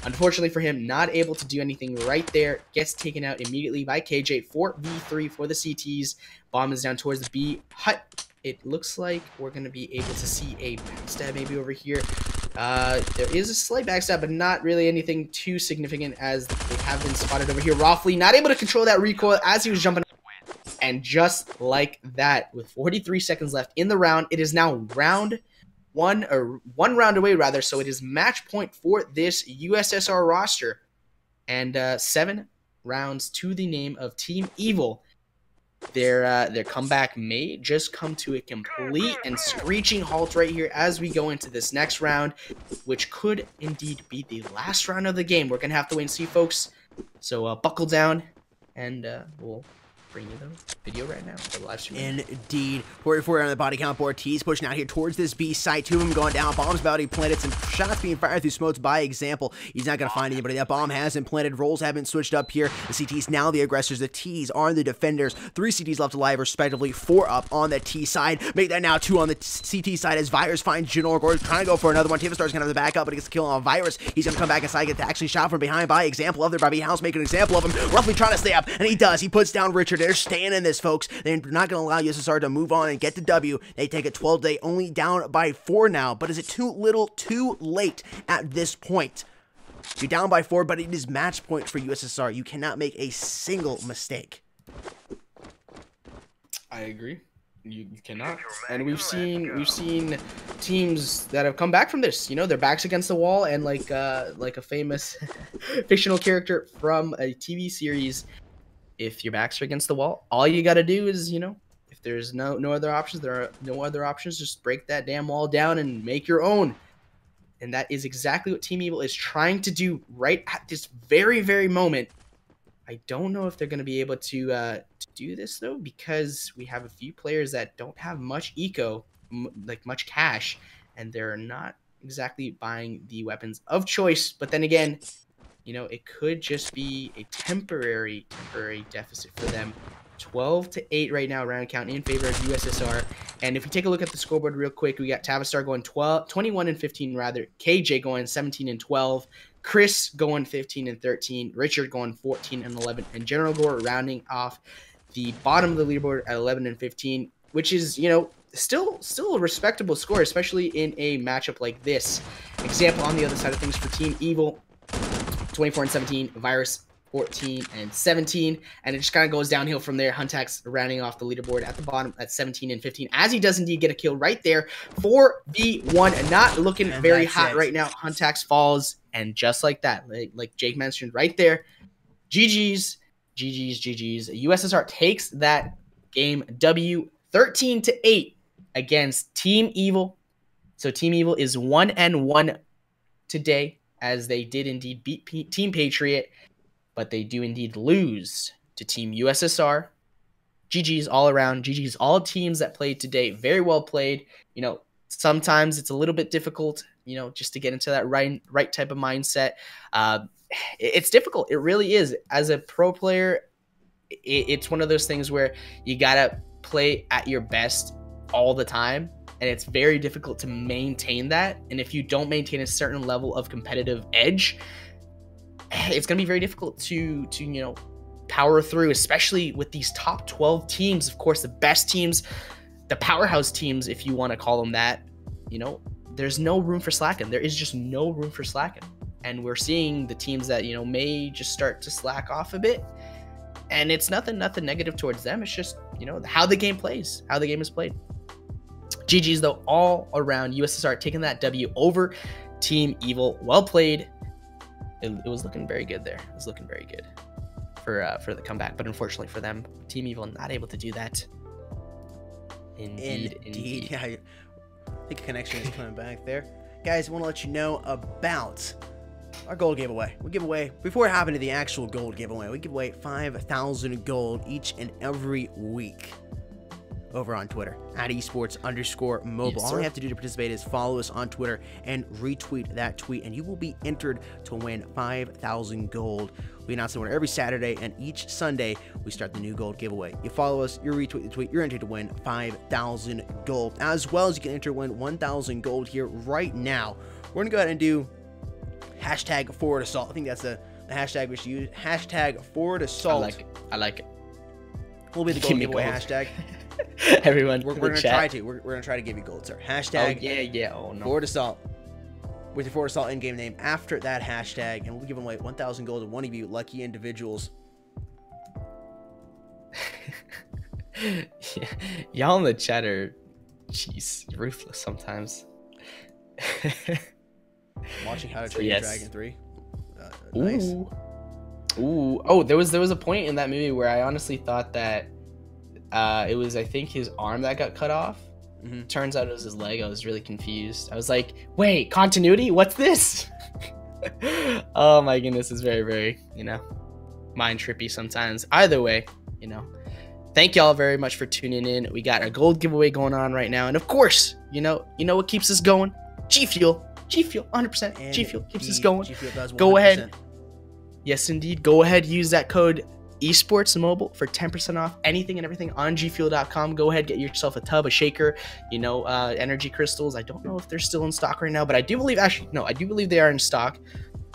unfortunately for him, not able to do anything right there. Gets taken out immediately by KJ. 4v3 for the CTs. Bomb is down towards the B hut. It looks like we're going to be able to see a backstab maybe over here. There is a slight backstab, but not really anything too significant, as they have been spotted over here. Roffley not able to control that recoil as he was jumping. And just like that, with 43 seconds left in the round, it is now round one round away rather, so it is match point for this USSR roster, and 7 rounds to the name of Team Evil. Their comeback may just come to a complete and screeching halt right here as we go into this next round, which could indeed be the last round of the game. We're gonna have to wait and see, folks, so buckle down, and we'll bring you the video right now, the live stream. Indeed. 44 on the body count board. T's pushing out here towards this B site. Two of them going down. Bombs about to be planted. Some shots being fired through smokes by example. He's not going to find anybody. That bomb has been planted. Roles have been switched up here. The CT's now the aggressors. The T's are the defenders. 3 CTs left alive, respectively. 4 up on the T side. Make that now 2 on the CT side as Virus finds Jinorgor. Trying to go for another one. Tifa Star's going to have the backup, but he gets the kill on Virus. He's going to come back inside. Get actually shot from behind by example of there by B House. Make an example of him. Roughly trying to stay up, and he does. He puts down Richard. They're staying in this, folks. They're not going to allow USSR to move on and get the W. They take it 12. They only down by 4 now, but is it too little, too late at this point? You're down by 4, but it is match point for USSR. You cannot make a single mistake. I agree. You cannot. And we've seen teams that have come back from this. You know, their backs against the wall, and like a famous fictional character from a TV series. If your backs are against the wall, all you got to do is, you know, if there's no other options, there are no other options. Just break that damn wall down and make your own. And that is exactly what Team Evil is trying to do right at this very, very moment. I don't know if they're going to be able to do this, though, because we have a few players that don't have much eco, like much cash, and they're not exactly buying the weapons of choice. But then again, you know, it could just be a temporary deficit for them. 12-8 right now, round count in favor of USSR. And if we take a look at the scoreboard real quick, we got Tavistar going 21-15 rather, KJ going 17-12, Chris going 15-13, Richard going 14-11, and General Gore rounding off the bottom of the leaderboard at 11-15, which is, you know, still a respectable score, especially in a matchup like this. Example on the other side of things for Team Evil, 24-17, Virus 14-17, and it just kind of goes downhill from there. Huntax rounding off the leaderboard at the bottom at 17-15, as he does indeed get a kill right there. 4v1, not looking very hot right now. Huntax falls, and just like that, like Jake mentioned right there, GG's. USSR takes that game W 13-8 against Team Evil. So Team Evil is 1-1 today, as they did indeed beat Team Patriot, but they do indeed lose to Team USSR. GG's all around. GG's all teams that played today. Very well played. You know, sometimes it's a little bit difficult, you know, just to get into that right type of mindset. It's difficult. It really is. As a pro player, it's one of those things where you got to play at your best all the time. And it's very difficult to maintain that. And if you don't maintain a certain level of competitive edge, it's going to be very difficult to you know, power through, especially with these top 12 teams. Of course, the best teams, the powerhouse teams, if you want to call them that, you know, there's no room for slacking. There is just no room for slacking. And we're seeing the teams that, you know, may just start to slack off a bit. And it's nothing negative towards them. It's just, you know, how the game plays, how the game is played. GG's, though, all around. USSR taking that W over Team Evil. Well played. It was looking very good there. It was looking very good for the comeback. But unfortunately for them, Team Evil not able to do that. Indeed. Yeah, I think a connection is coming back there. Guys, I want to let you know about our gold giveaway. We give away, before it happened to the actual gold giveaway, we give away 5,000 gold each and every week over on Twitter at esports_mobile. Yes, all you have to do to participate is follow us on Twitter and retweet that tweet, and you will be entered to win 5,000 gold. We announce the winner every Saturday, and each Sunday we start the new gold giveaway. You follow us, you retweet the tweet, you're entered to win 5,000 gold, as well as you can enter to win 1,000 gold here right now. We're gonna go ahead and do hashtag forward assault. I think that's the hashtag we should use. Hashtag forward assault. I like it. Will be the gold giveaway hashtag. Everyone, we're gonna try to. We're gonna try to give you gold, sir. Hashtag. Oh yeah. Oh no. Forward assault. With your forward assault in-game name after that hashtag, and we'll give away 1,000 gold to one of you lucky individuals. Y'all in the chat are, jeez, ruthless sometimes. Watching How to Train Your Dragon 3. Nice. Ooh. Oh, there was a point in that movie where I honestly thought that it was, I think, his arm that got cut off. Mm-hmm. Turns out it was his leg. I was really confused. I was like, wait, continuity? What's this? Oh my goodness, it's very, very, you know, mind trippy sometimes. Either way, you know, thank y'all very much for tuning in. We got a gold giveaway going on right now. And of course, you know what keeps us going? G Fuel. G Fuel, 100%. And G Fuel keeps us going. G Fuel does 100%. Go ahead. Yes, indeed. Go ahead. Use that code esports mobile for 10% off anything and everything on gfuel.com. Go ahead, get yourself a tub, a shaker, energy crystals. I don't know if they're still in stock right now, but I do believe, actually, no, I do believe they are in stock.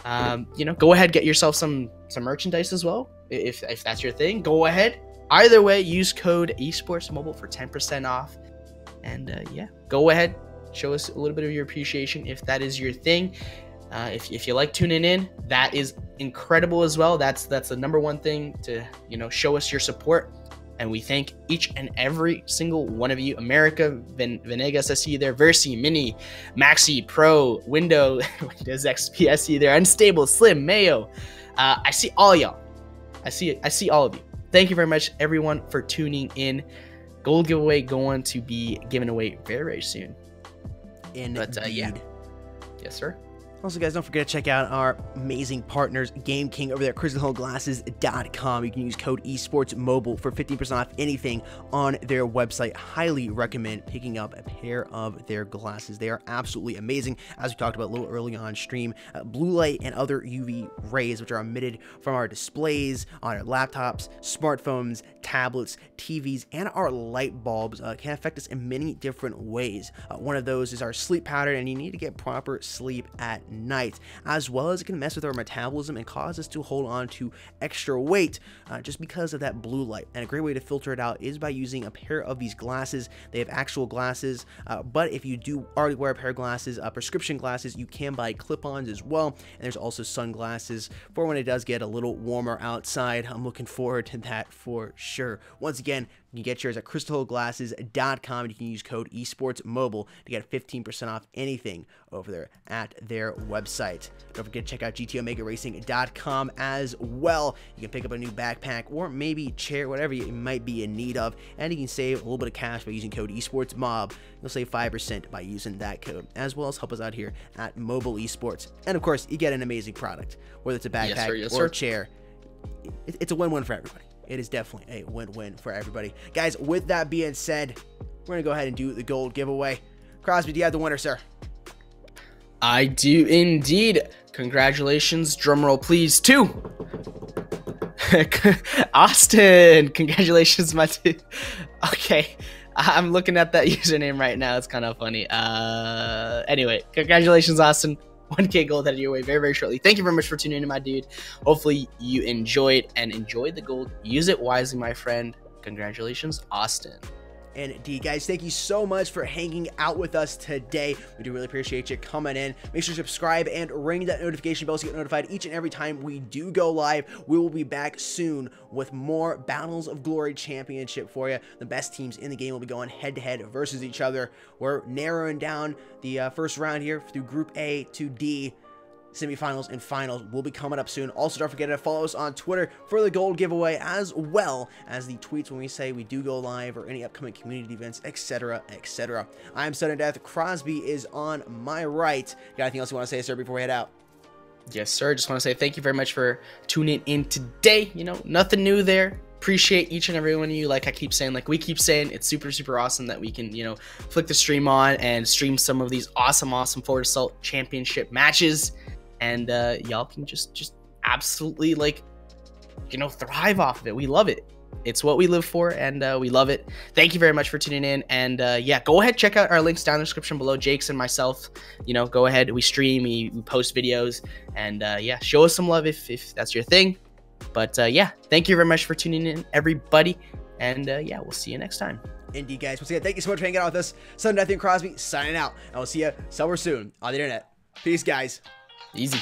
Go ahead, get yourself some merchandise as well. If that's your thing, go ahead. Either way, use code esports mobile for 10% off. And go ahead, show us a little bit of your appreciation if that is your thing. If you like tuning in, that is incredible as well. That's the number one thing to show us your support, and we thank each and every single one of you. America, Venegas, I see you there. Versi, Mini, Maxi, Pro, Windows XP, I see you there. Unstable, Slim, Mayo. I see all y'all. I see all of you. Thank you very much, everyone, for tuning in. Gold giveaway going to be given away very, very soon. Indeed. Yes, sir. Also, guys, don't forget to check out our amazing partners, Game King, over there at CrystalHillGlasses.com. You can use code esportsmobile for 15% off anything on their website. Highly recommend picking up a pair of their glasses. They are absolutely amazing. As we talked about a little early on stream, blue light and other UV rays, which are emitted from our displays on our laptops, smartphones, tablets, TVs, and our light bulbs can affect us in many different ways. One of those is our sleep pattern, and you need to get proper sleep at night, as well as it can mess with our metabolism and cause us to hold on to extra weight just because of that blue light. And a great way to filter it out is by using a pair of these glasses. They have actual glasses, but if you do already wear a pair of glasses, prescription glasses, you can buy clip-ons as well. And there's also sunglasses for when it does get a little warmer outside. I'm looking forward to that for sure. Once again, you can get yours at CrystalHillGlasses.com, and you can use code esportsmobile to get 15% off anything over there at their website. Don't forget to check out GTOmegaRacing.com as well. You can pick up a new backpack or maybe chair, whatever you might be in need of, and you can save a little bit of cash by using code esportsmob. You'll save 5% by using that code, as well as help us out here at Mobile Esports. And of course, you get an amazing product, whether it's a backpack or a chair. It's a win-win for everybody. It is definitely a win-win for everybody. Guys, with that being said, we're going to go ahead and do the gold giveaway. Crosby, do you have the winner, sir? I do indeed. Congratulations. Drumroll, please, to Austin. Congratulations, my dude. Okay. I'm looking at that username right now. It's kind of funny. Anyway, congratulations, Austin. 1K gold headed your way very, very shortly. Thank you very much for tuning in, my dude. Hopefully you enjoyed the gold. Use it wisely, my friend. Congratulations, Austin. Indeed, guys, thank you so much for hanging out with us today. We do really appreciate you coming in. Make sure to subscribe and ring that notification bell so you get notified each and every time we do go live. We will be back soon with more Battles of Glory Championship for you. The best teams in the game will be going head-to-head versus each other. We're narrowing down the first round here through Group A to D. Semifinals and finals will be coming up soon. Also, don't forget to follow us on Twitter for the gold giveaway, as well as the tweets when we say we do go live or any upcoming community events, etc., etc. I'm Sudden Death. Crosby is on my right. Got anything else you want to say, sir, before we head out? Yes, sir. Just want to say thank you very much for tuning in today. Nothing new there. Appreciate each and every one of you. Like I keep saying, like we keep saying, it's super, super awesome that we can, flick the stream on and stream some of these awesome Forward Assault Championship matches. And y'all can just absolutely thrive off of it. We love it. It's what we live for, and we love it. Thank you very much for tuning in. And go ahead, check out our links down in the description below. Jake's and myself, go ahead. We stream, we post videos, and show us some love if that's your thing. But thank you very much for tuning in, everybody. And we'll see you next time. Indeed, guys. Once again, thank you so much for hanging out with us. Sudden Death and Crosby signing out. And we'll see you somewhere soon on the internet. Peace, guys. Easy.